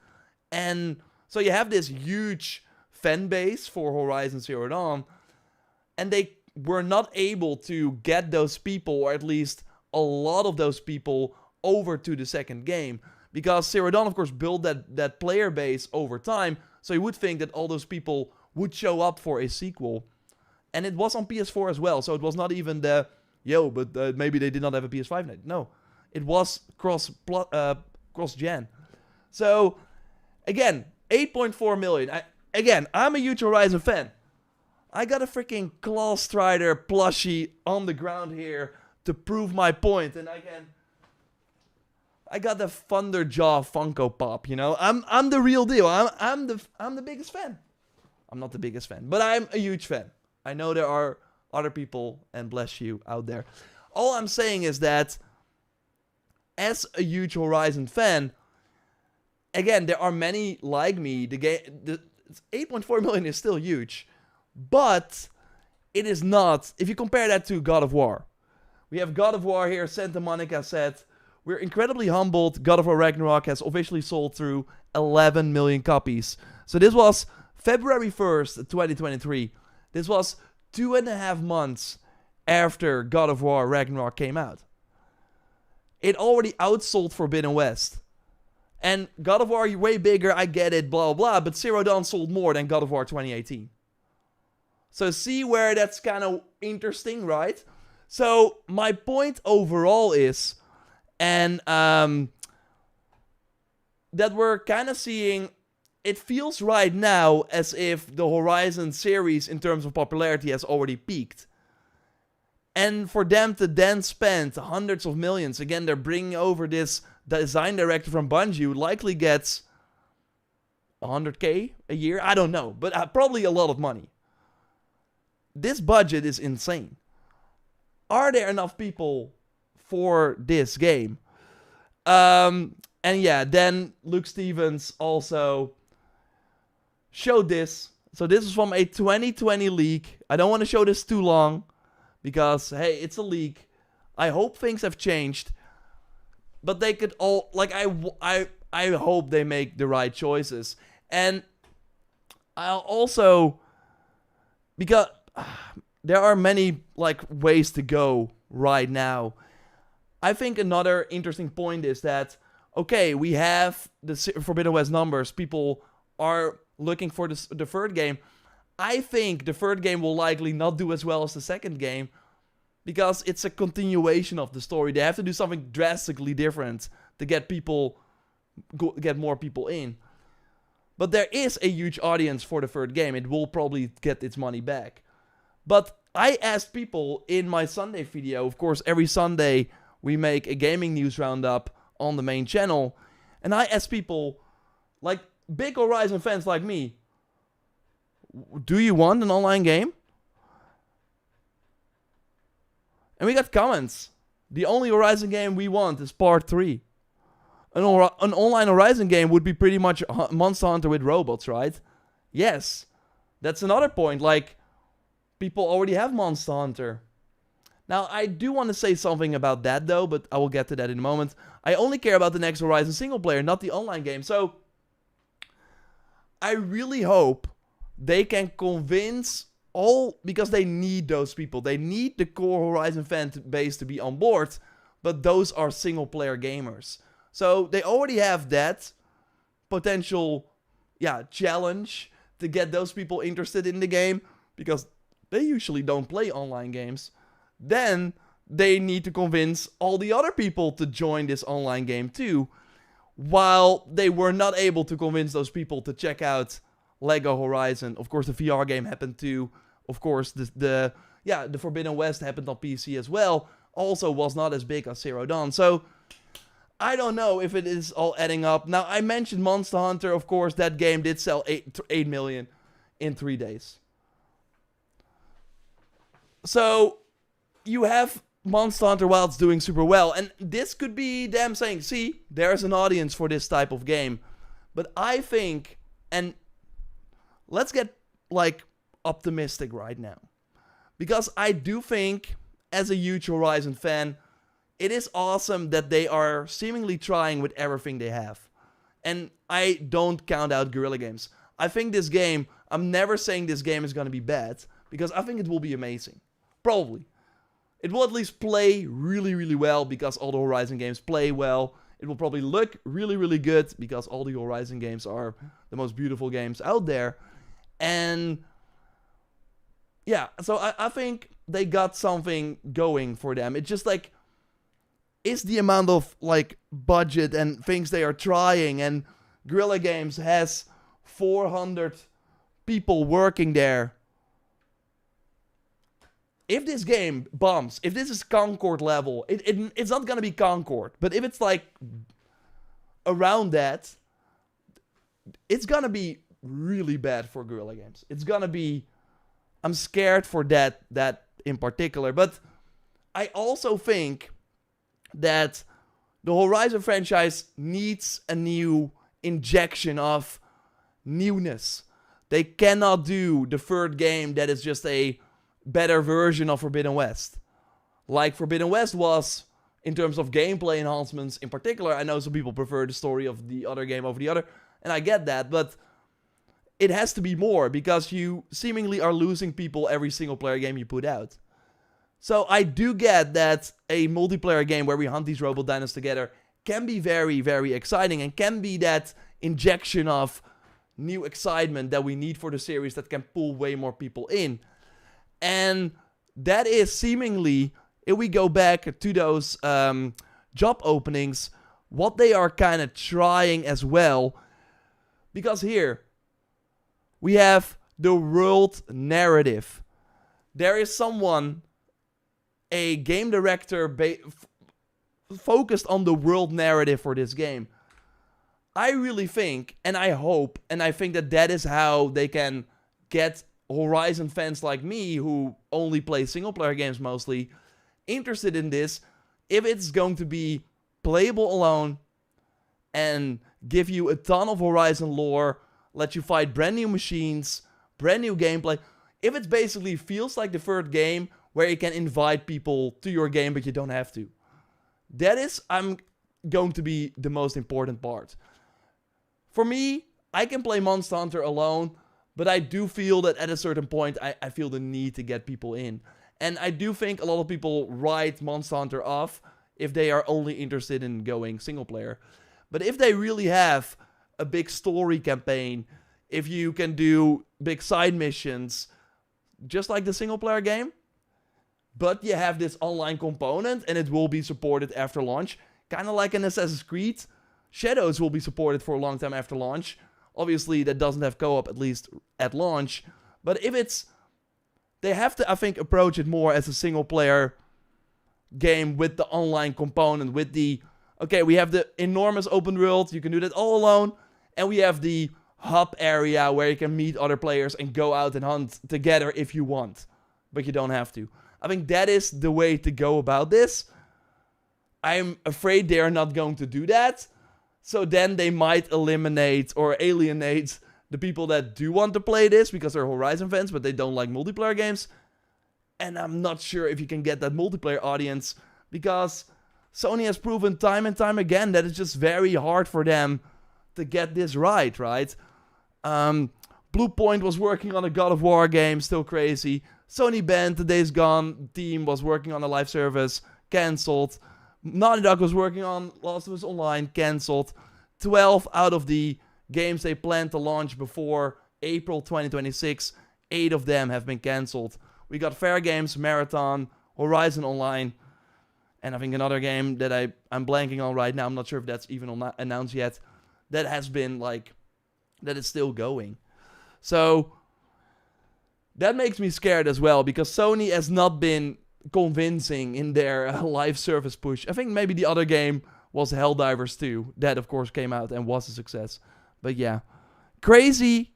And so you have this huge fan base for Horizon Zero Dawn, and they were not able to get those people, or at least a lot of those people, over to the second game, because Zero Dawn, of course, built that player base over time, so you would think that all those people would show up for a sequel. And it was on PS4 as well, so it was not even the, yo, but maybe they did not have a PS5 net. No, it was cross-gen. So, again, 8.4 million. I'm a huge Horizon fan. I got a freaking Claw Strider plushie on the ground here to prove my point, and I got the Thunderjaw Funko Pop. I'm the real deal. I'm the biggest fan. I'm not the biggest fan, but I'm a huge fan. I know there are other people, and bless you, out there. All I'm saying is that, as a huge Horizon fan, again, there are many like me. The 8.4 million is still huge, but it is not. If you compare that to God of War, we have God of War here. Santa Monica said, "We're incredibly humbled. God of War Ragnarok has officially sold through 11 million copies." So this was February 1st, 2023. This was 2.5 months after God of War Ragnarok came out. It already outsold Forbidden West. And God of War, way bigger, I get it, blah, blah, but Zero Dawn sold more than God of War 2018. So see where that's kind of interesting, right? So my point overall is, and that we're kind of seeing, it feels right now as if the Horizon series in terms of popularity has already peaked. And for them to then spend hundreds of millions, again, they're bringing over this design director from Bungie who likely gets 100k a year. I don't know, but probably a lot of money. This budget is insane. Are there enough people for this game? And yeah, then Luke Stevens also showed this. So this is from a 2020 leak. I don't want to show this too long because, hey, it's a leak. I hope things have changed. But they could all, like, I hope they make the right choices. And I'll also, because there are many, like, ways to go right now. I think another interesting point is that, okay, we have the Forbidden West numbers. People are looking for the third game. I think the third game will likely not do as well as the second game because it's a continuation of the story. They have to do something drastically different to get more people in. But there is a huge audience for the third game. It will probably get its money back. But I asked people in my Sunday video, of course, every Sunday we make a gaming news roundup on the main channel. And I asked people, like big Horizon fans like me, do you want an online game? And we got comments The only Horizon game we want is Part 3. An online Horizon game would be pretty much Monster Hunter with robots, right? Yes. That's another point. Like, people already have Monster Hunter. Now, I do want to say something about that, though, but I will get to that in a moment. I only care about the next Horizon single player, not the online game. So, I really hope they can convince all, because they need those people. They need the core Horizon fan base to be on board, but those are single player gamers. So they already have that potential, challenge to get those people interested in the game, because they usually don't play online games. Then they need to convince all the other people to join this online game too, while they were not able to convince those people to check out Lego Horizon. Of course, the VR game happened too. Of course, the Forbidden West happened on PC as well. Also was not as big as Zero Dawn. So, I don't know if it is all adding up. Now, I mentioned Monster Hunter. Of course, that game did sell 8 million in 3 days. So, you have Monster Hunter Wilds doing super well. And this could be them saying, see, there's an audience for this type of game. But I think, and let's get, like, optimistic right now, because I do think, as a huge Horizon fan, it is awesome that they are seemingly trying with everything they have. And I don't count out Guerrilla Games. I think this game, I'm never saying this game is going to be bad, because I think it will be amazing. Probably. It will at least play really, really well, because all the Horizon games play well. It will probably look really, really good, because all the Horizon games are the most beautiful games out there. And yeah, so I think they got something going for them. It's just like, is the amount of like budget and things they are trying, and Guerrilla Games has 400 people working there. If this game bombs, if this is Concord level, it's not gonna be Concord, but if it's like around that, it's gonna be really bad for Guerrilla Games. It's gonna be, I'm scared for that in particular. But I also think that the Horizon franchise needs a new injection of newness. They cannot do the third game that is just a better version of Forbidden West. Like Forbidden West was, in terms of gameplay enhancements in particular. I know some people prefer the story of the other game over the other, and I get that, but it has to be more, because you seemingly are losing people every single player game you put out. So I do get that a multiplayer game where we hunt these robot dinos together can be very, very exciting, and can be that injection of new excitement that we need for the series that can pull way more people in. And that is seemingly, if we go back to those job openings, what they are kind of trying as well. Because here, we have the world narrative. There is someone, a game director focused on the world narrative for this game. I really think, and I hope, and I think that is how they can get Horizon fans like me, who only play single player games mostly, interested in this. If it's going to be playable alone and give you a ton of Horizon lore, let you fight brand new machines, brand new gameplay. If it basically feels like the third game where you can invite people to your game but you don't have to. That is, I'm going to be the most important part. For me, I can play Monster Hunter alone, but I do feel that at a certain point I feel the need to get people in. And I do think a lot of people write Monster Hunter off if they are only interested in going single player. But if they really have a big story campaign, if you can do big side missions, just like the single player game, but you have this online component and it will be supported after launch, kind of like an Assassin's Creed, Shadows will be supported for a long time after launch. Obviously, that doesn't have co-op, at least at launch. But if it's, they have to, I think, approach it more as a single player game with the online component, with the, okay, we have the enormous open world, you can do that all alone, and we have the hub area where you can meet other players and go out and hunt together if you want, but you don't have to. I think that is the way to go about this. I'm afraid they are not going to do that. So then they might eliminate or alienate the people that do want to play this because they're Horizon fans, but they don't like multiplayer games. And I'm not sure if you can get that multiplayer audience because Sony has proven time and time again that it's just very hard for them to get this right? Bluepoint was working on a God of War game, still crazy. Sony banned the Days Gone team, was working on a live service, cancelled. Naughty Dog was working on Last of Us Online, cancelled. 12 out of the games they planned to launch before April 2026, 8 of them have been cancelled. We got Fair Games, Marathon, Horizon Online, and I think another game that I'm blanking on right now. I'm not sure if that's even announced yet. That has been that is still going. So that makes me scared as well because Sony has not been convincing in their live service push. I think maybe the other game was Helldivers 2. That, of course, came out and was a success. But yeah, crazy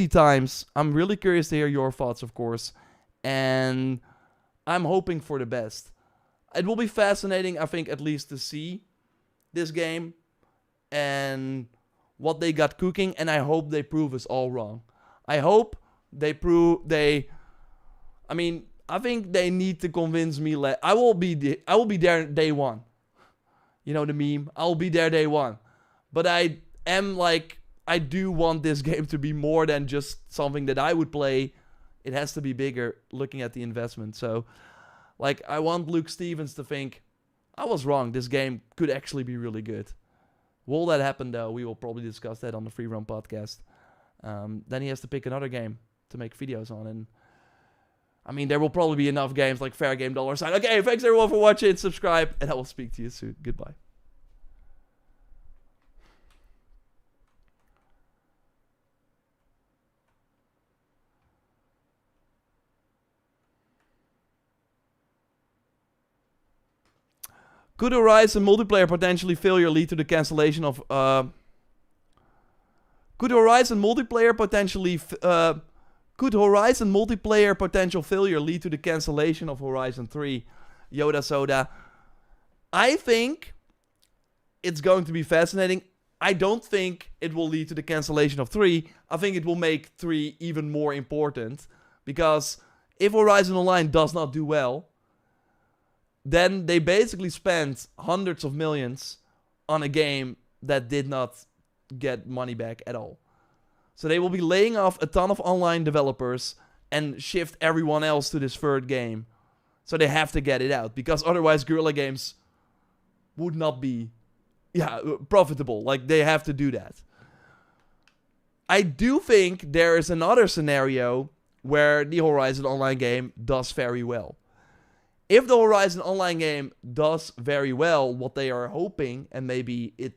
times. I'm really curious to hear your thoughts, of course. And I'm hoping for the best. It will be fascinating, I think, at least to see this game and what they got cooking. And I hope they prove us all wrong. I hope I think they need to convince me. I will be there day one. You know the meme? I'll be there day one. But I do want this game to be more than just something that I would play. It has to be bigger, looking at the investment. So, I want Luke Stevens to think, I was wrong. This game could actually be really good. Will that happen, though? We will probably discuss that on the Free Run podcast. Then he has to pick another game to make videos on. And there will probably be enough games like Fair Game, $. Okay, thanks everyone for watching. Subscribe, and I will speak to you soon. Goodbye. Could Horizon multiplayer potentially failure lead to the cancellation of... Could Horizon multiplayer potential failure lead to the cancellation of Horizon 3? Yoda Soda. I think it's going to be fascinating. I don't think it will lead to the cancellation of 3. I think it will make 3 even more important. Because if Horizon Online does not do well, then they basically spent hundreds of millions on a game that did not get money back at all. So they will be laying off a ton of online developers and shift everyone else to this third game. So they have to get it out, because otherwise Guerrilla Games would not be profitable. They have to do that. I do think there is another scenario where the Horizon Online game does very well. If the Horizon Online game does very well, what they are hoping, and maybe it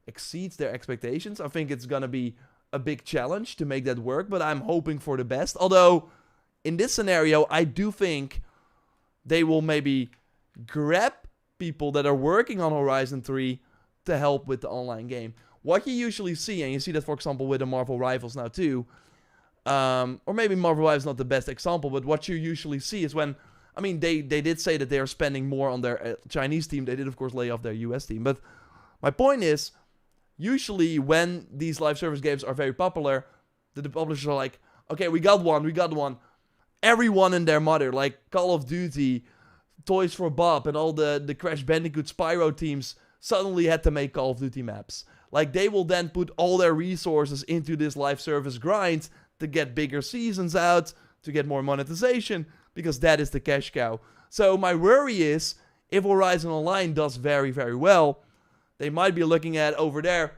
exceeds their expectations, I think it's going to be a big challenge to make that work, but I'm hoping for the best. Although, in this scenario, I do think they will maybe grab people that are working on Horizon 3 to help with the online game. What you usually see, and you see that, for example, with the Marvel Rivals now too, or maybe Marvel Rivals is not the best example, but what you usually see is when... they did say that they are spending more on their Chinese team. They did, of course, lay off their US team. But my point is, usually when these live service games are very popular, the publishers are like, okay, we got one. Everyone and their mother, like Call of Duty, Toys for Bob, and all the Crash Bandicoot Spyro teams suddenly had to make Call of Duty maps. They will then put all their resources into this live service grind to get bigger seasons out, to get more monetization, because that is the cash cow. So my worry is, if Horizon Online does very, very well, they might be looking at over there,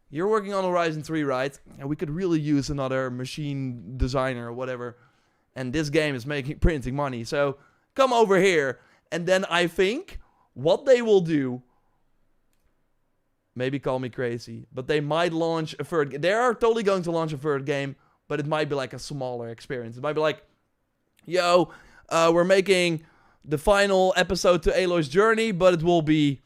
you're working on Horizon 3, right? And we could really use another machine designer or whatever. And this game is printing money. So come over here. And then I think what they will do, maybe call me crazy, but they might launch a third game. They are totally going to launch a third game, but it might be like a smaller experience. It might be like, we're making the final episode to Aloy's Journey, but it will be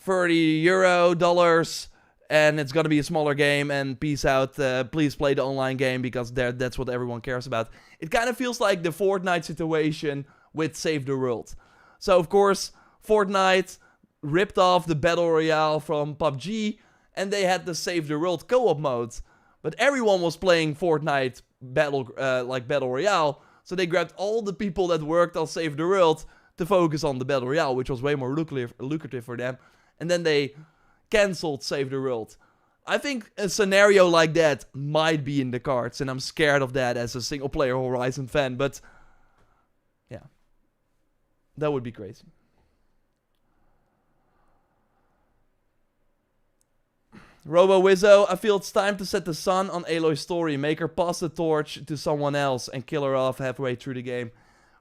$30, and it's going to be a smaller game, and peace out. Please play the online game, because that's what everyone cares about. It kind of feels like the Fortnite situation with Save the World. So, of course, Fortnite ripped off the Battle Royale from PUBG, and they had the Save the World co-op mode. But everyone was playing Fortnite Battle Royale, so they grabbed all the people that worked on Save the World to focus on the Battle Royale, which was way more lucrative for them. And then they cancelled Save the World. I think a scenario like that might be in the cards, and I'm scared of that as a single-player Horizon fan, but yeah, that would be crazy. Robo Wizzo, I feel it's time to set the sun on Aloy's story, make her pass the torch to someone else, and kill her off halfway through the game.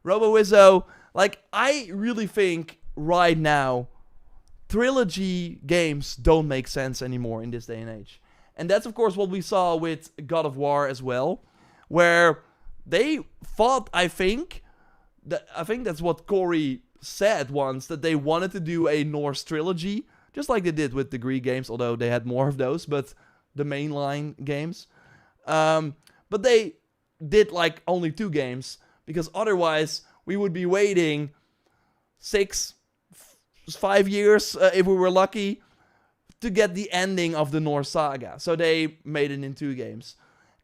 Robo Wizzo, like, I really think right now, trilogy games don't make sense anymore in this day and age. And that's, of course, what we saw with God of War as well, where they thought, I think that's what Corey said once, that they wanted to do a Norse trilogy, just like they did with the Greek games, although they had more of those, but the mainline games. But they did like only 2 games, because otherwise we would be waiting 5 years, if we were lucky, to get the ending of the Norse saga. So they made it in 2 games.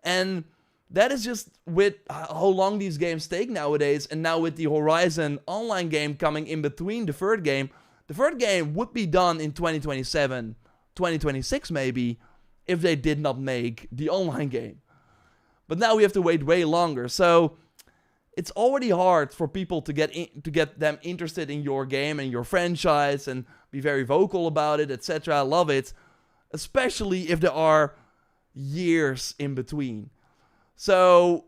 And that is just with how long these games take nowadays, and now with the Horizon online game coming in between the third game, the third game would be done in 2027, 2026 maybe, if they did not make the online game. But now we have to wait way longer, so it's already hard for people to get them interested in your game and your franchise and be very vocal about it, etc. I love it, especially if there are years in between. So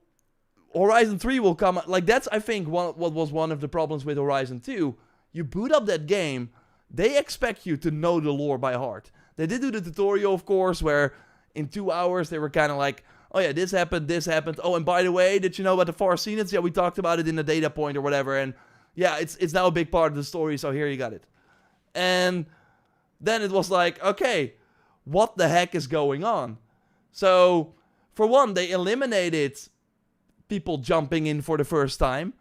Horizon 3 will come, like that's I think what was one of the problems with Horizon 2. You boot up that game, they expect you to know the lore by heart. They did do the tutorial, of course, where in 2 hours they were kind of like, oh yeah, this happened. Oh, and by the way, did you know about the Far Scenes? Yeah, we talked about it in the data point or whatever, and yeah, it's now a big part of the story, so here you got it. And then it was like, okay, what the heck is going on? So, for one, they eliminated people jumping in for the first time.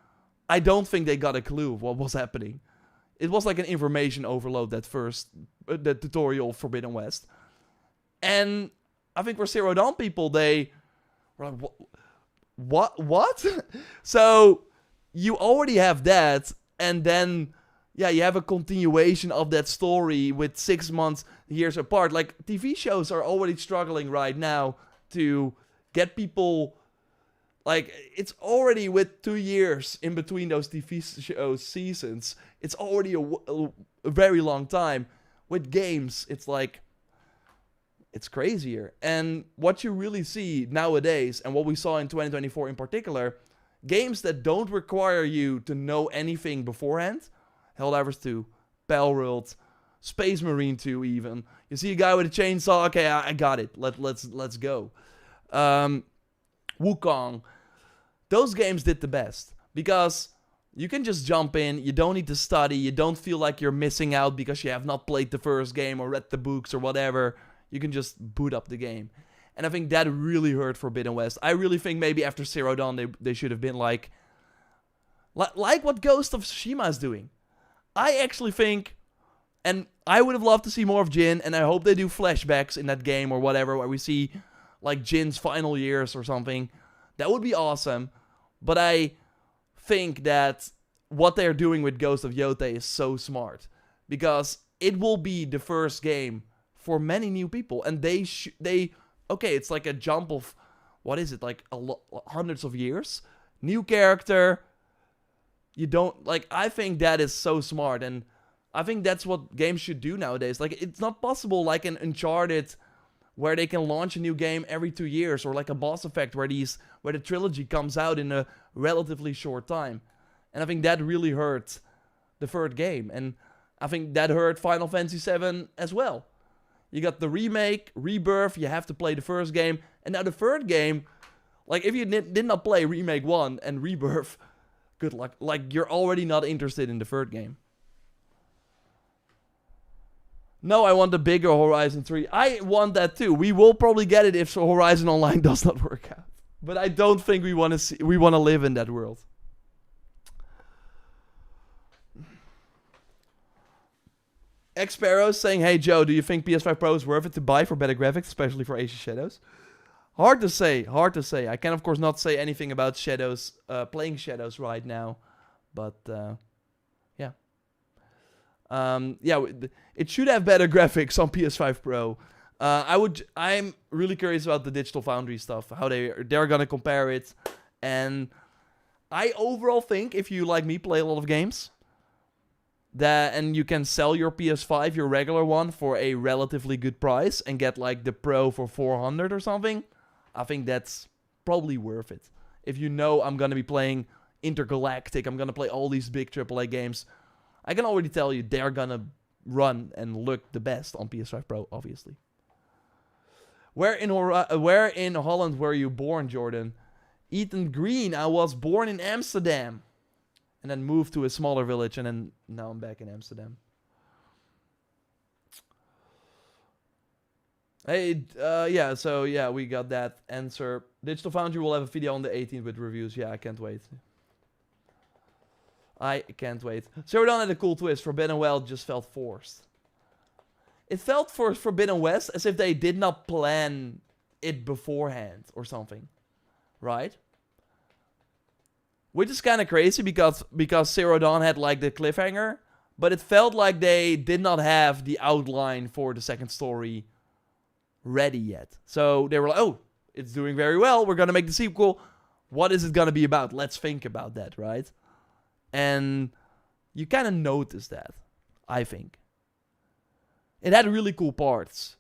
I don't think they got a clue of what was happening. It was like an information overload, that first, the tutorial of Forbidden West. And I think for Zero Dawn people, they were like, what? So, you already have that, and then, yeah, you have a continuation of that story with 6 months, years apart. Like, TV shows are already struggling right now to get people, like, it's already with 2 years in between those TV show seasons. It's already a very long time. With games, it's like, it's crazier. And what you really see nowadays, and what we saw in 2024 in particular, games that don't require you to know anything beforehand, Helldivers 2, Palworld, Space Marine 2 even. You see a guy with a chainsaw, okay, I got it. Let's go. Wukong. Those games did the best, because you can just jump in, you don't need to study, you don't feel like you're missing out because you have not played the first game or read the books or whatever. You can just boot up the game. And I think that really hurt Forbidden West. I really think maybe after Zero Dawn they should have been like what Ghost of Tsushima is doing. I actually think, and I would have loved to see more of Jin, and I hope they do flashbacks in that game or whatever, where we see like Jin's final years or something. That would be awesome. But I think that what they're doing with Ghost of Yotei is so smart, because it will be the first game for many new people, and they okay, it's like a jump of, what is it, like hundreds of years, new character. You don't, like, I think that is so smart, and I think that's what games should do nowadays. Like, it's not possible like an Uncharted, where they can launch a new game every 2 years, or like a Mass Effect where the trilogy comes out in a relatively short time. And I think that really hurt the third game, and I think that hurt Final Fantasy VII as well. You got the remake, Rebirth, you have to play the first game, and now the third game, like, if you did not play Remake 1 and Rebirth, good luck. Like, you're already not interested in the third game. No, I want a bigger Horizon 3. I want that too. We will probably get it if Horizon Online does not work out. But I don't think we want to live in that world. Xparrow saying, hey Joe, do you think PS5 Pro is worth it to buy for better graphics, especially for Age of Shadows? Hard to say, hard to say. I can of course not say anything about Shadows, playing Shadows right now, but yeah. Yeah, it should have better graphics on PS5 Pro. I'm really curious about the Digital Foundry stuff, how they're gonna compare it, and I overall think if you like me play a lot of games, and you can sell your PS5, your regular one, for a relatively good price and get like the Pro for 400 or something, I think that's probably worth it. If you know I'm gonna be playing Intergalactic, I'm gonna play all these big AAA games, I can already tell you they're gonna run and look the best on PS5 Pro, obviously. Where in Holland were you born, Jordan? Ethan Green. I was born in Amsterdam. And then moved to a smaller village, and then now I'm back in Amsterdam. Hey, yeah, so yeah, we got that answer. Digital Foundry will have a video on the 18th with reviews. Yeah, I can't wait. I can't wait. Zero Dawn had a cool twist. Forbidden West just felt forced. It felt for Forbidden West as if they did not plan it beforehand or something. Right? Which is kind of crazy because Zero Dawn had like the cliffhanger, but it felt like they did not have the outline for the second story ready yet. So they were like, oh, it's doing very well. We're going to make the sequel. What is it going to be about? Let's think about that, right? And you kind of notice that, I think. It had really cool parts.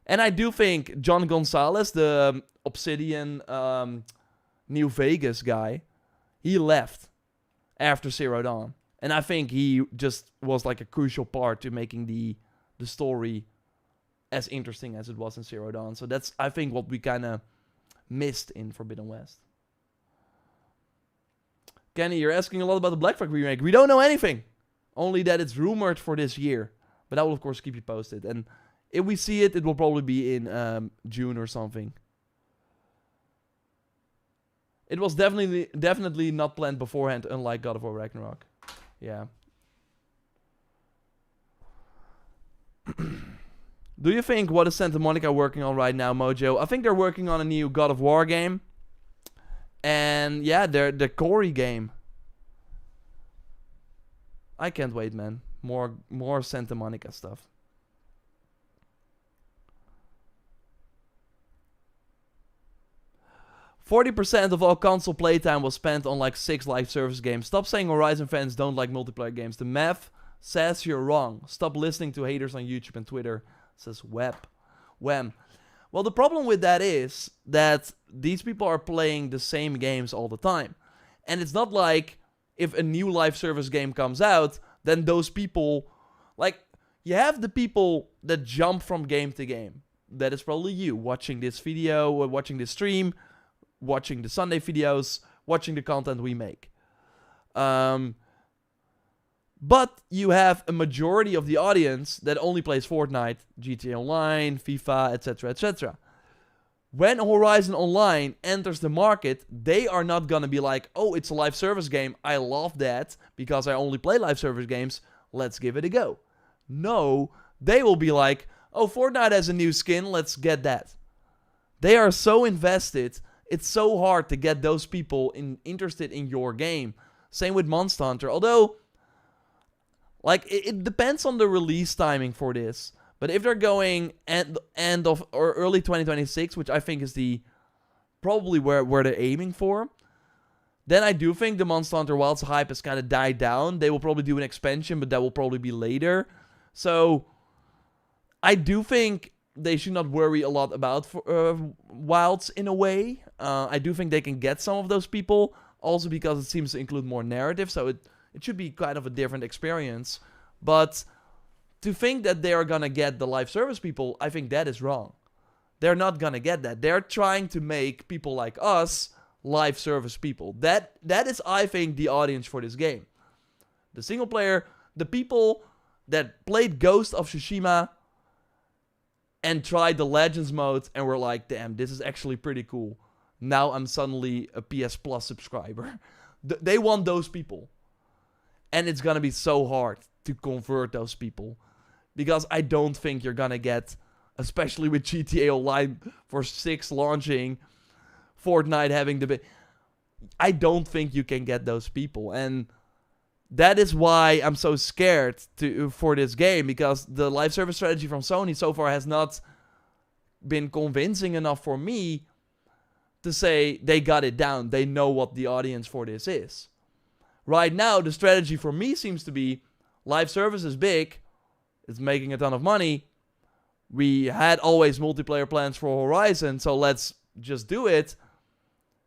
And I do think John Gonzalez, the Obsidian New Vegas guy, he left after Zero Dawn. And I think he just was like a crucial part to making the story as interesting as it was in Zero Dawn. So that's, I think, what we kind of missed in Forbidden West. Kenny, you're asking a lot about the Black Flag remake. We don't know anything. Only that it's rumored for this year. But I will, of course, keep you posted. And if we see it, it will probably be in June or something. It was definitely not planned beforehand, unlike God of War Ragnarok. Yeah. Do you think, what is Santa Monica working on right now, Mojo? I think they're working on a new God of War game. And yeah, the Corey game. I can't wait, man. More Santa Monica stuff. %40 of all console playtime was spent on like 6 live service games. Stop saying Horizon fans don't like multiplayer games. The math says you're wrong. Stop listening to haters on YouTube and Twitter, says Wham. Well, the problem with that is that these people are playing the same games all the time. And it's not like if a new live service game comes out, then those people, like, you have the people that jump from game to game. That is probably you watching this video, or watching this stream, watching the Sunday videos, watching the content we make. But you have a majority of the audience that only plays Fortnite, GTA Online, FIFA, etc., etc. When Horizon Online enters the market, they are not gonna be like, oh, it's a live service game, I love that, because I only play live service games, let's give it a go. No, they will be like, oh, Fortnite has a new skin, let's get that. They are so invested. It's so hard to get those people interested in your game. Same with Monster Hunter. Although, like, it depends on the release timing for this. But if they're going end of or early 2026, which I think is probably where they're aiming for, then I do think the Monster Hunter Wilds hype has kind of died down. They will probably do an expansion, but that will probably be later. So I do think they should not worry a lot about Wilds in a way. I do think they can get some of those people, also because it seems to include more narrative, so it should be kind of a different experience. But to think that they are gonna get the live service people, I think that is wrong. They're not gonna get that. They're trying to make people like us live service people. That is, I think, the audience for this game. The single player, the people that played Ghost of Tsushima and tried the Legends mode and were like, damn, this is actually pretty cool. Now I'm suddenly a PS Plus subscriber. They want those people. And it's gonna be so hard to convert those people. Because I don't think you're gonna get, especially with GTA Online for 6 launching, Fortnite having the I don't think you can get those people. And that is why I'm so scared for this game, because the live service strategy from Sony so far has not been convincing enough for me to say they got it down. They know what the audience for this is. Right now, the strategy for me seems to be live service is big. It's making a ton of money. We had always multiplayer plans for Horizon, so let's just do it.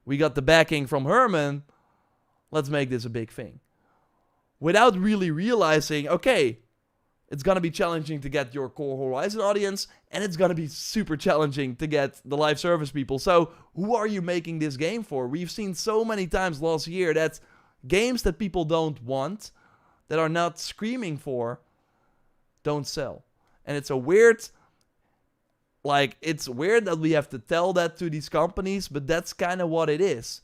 We got the backing from Herman. Let's make this a big thing. Without really realizing, okay, it's going to be challenging to get your core Horizon audience, and it's going to be super challenging to get the live service people. So who are you making this game for? We've seen so many times last year that games that people don't want, that are not screaming for, don't sell. And it's weird that we have to tell that to these companies, but that's kind of what it is.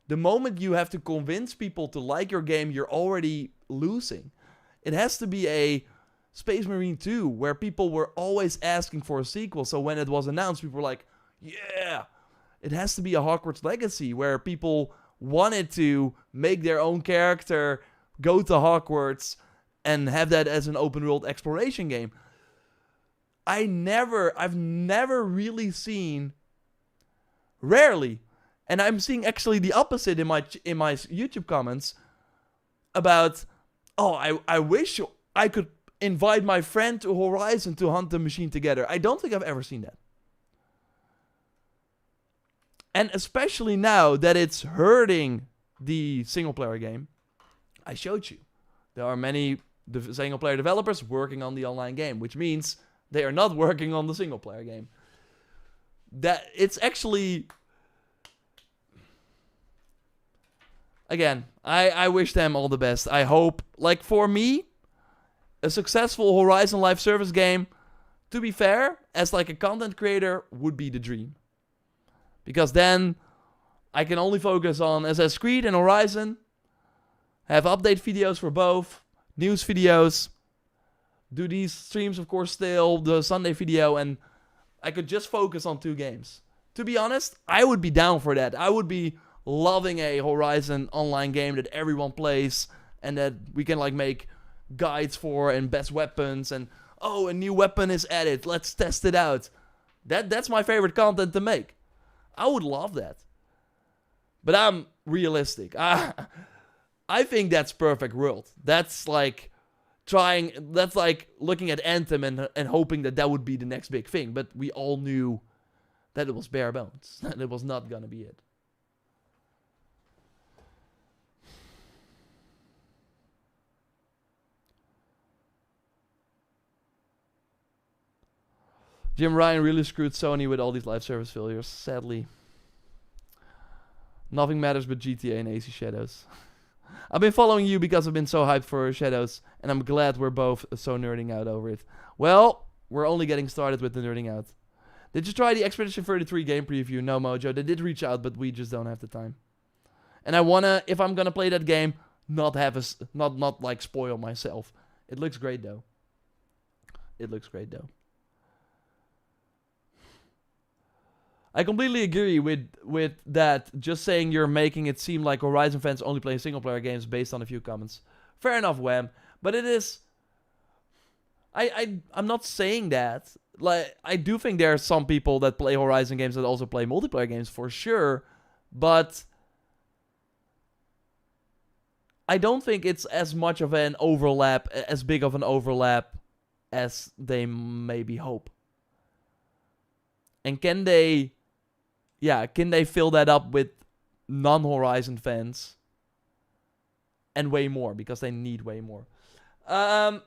The moment you have to convince people to like your game, you're already losing. It has to be a Space Marine 2, where people were always asking for a sequel. So when it was announced, people were like, yeah. It has to be a Hogwarts Legacy, where people wanted to make their own character, go to Hogwarts, and have that as an open world exploration game. I've never really seen, rarely, and I'm seeing actually the opposite in my YouTube comments about, oh, I wish I could invite my friend to Horizon to hunt the machine together. I don't think I've ever seen that. And especially now that it's hurting the single player game, I showed you. There are many single player developers working on the online game, which means they are not working on the single player game. That it's actually, again, I wish them all the best. I hope, like for me, a successful Horizon live service game, to be fair, as like a content creator, would be the dream. Because then I can only focus on Assassin's Creed and Horizon, have update videos for both, news videos, do these streams, of course, still, the Sunday video, and I could just focus on 2 games. To be honest, I would be down for that. I would be loving a Horizon online game that everyone plays, and that we can like make guides for, and best weapons, and oh, a new weapon is added, let's test it out. That's my favorite content to make. I would love that. But I'm realistic. I think that's perfect world. That's like looking at Anthem and hoping that would be the next big thing. But we all knew that it was bare bones. That it was not gonna be it. Jim Ryan really screwed Sony with all these live service failures, sadly. Nothing matters but GTA and AC Shadows. I've been following you because I've been so hyped for Shadows, and I'm glad we're both so nerding out over it. Well, we're only getting started with the nerding out. Did you try the Expedition 33 game preview? No, Mojo. They did reach out, but we just don't have the time. And I wanna, if I'm gonna play that game, not like spoil myself. It looks great though. It looks great though. I completely agree with that. Just saying you're making it seem like Horizon fans only play single player games based on a few comments. Fair enough, Wham. But it is. I'm not saying that. Like, I do think there are some people that play Horizon games that also play multiplayer games for sure. But I don't think it's as much of an overlap, as big of an overlap as they maybe hope. And can they fill that up with non-Horizon fans and way more, because they need way more. So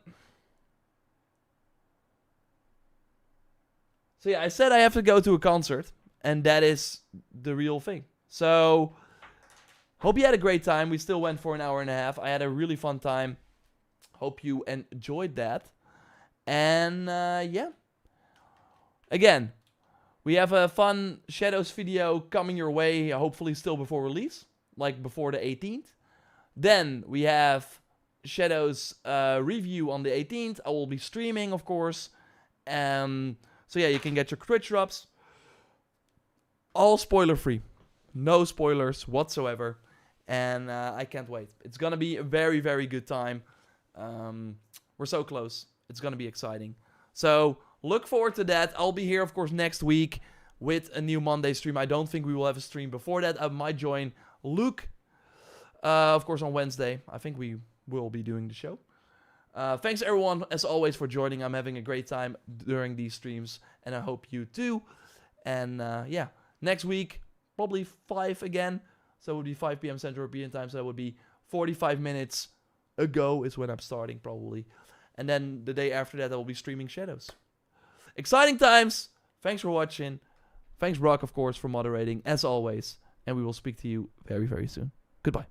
yeah, I said I have to go to a concert, and that is the real thing. So hope you had a great time. We still went for an hour and a half. I had a really fun time. Hope you enjoyed that. And yeah. Again, we have a fun Shadows video coming your way, hopefully still before release, like before the 18th. Then we have Shadows review on the 18th. I will be streaming, of course. So yeah, you can get your Twitch drops. All spoiler free. No spoilers whatsoever. And I can't wait. It's going to be a very, very good time. We're so close. It's going to be exciting. So look forward to that. I'll be here, of course, next week with a new Monday stream. I don't think we will have a stream before that. I might join Luke, of course, on Wednesday. I think we will be doing the show. Thanks, everyone, as always, for joining. I'm having a great time during these streams, and I hope you too. And yeah, next week, probably 5 again. So it would be 5 p.m. Central European time. So that would be 45 minutes ago is when I'm starting, probably. And then the day after that, I will be streaming Shadows. Exciting times. Thanks for watching. Thanks, Brock, of course, for moderating, as always. And we will speak to you very, very soon. Goodbye.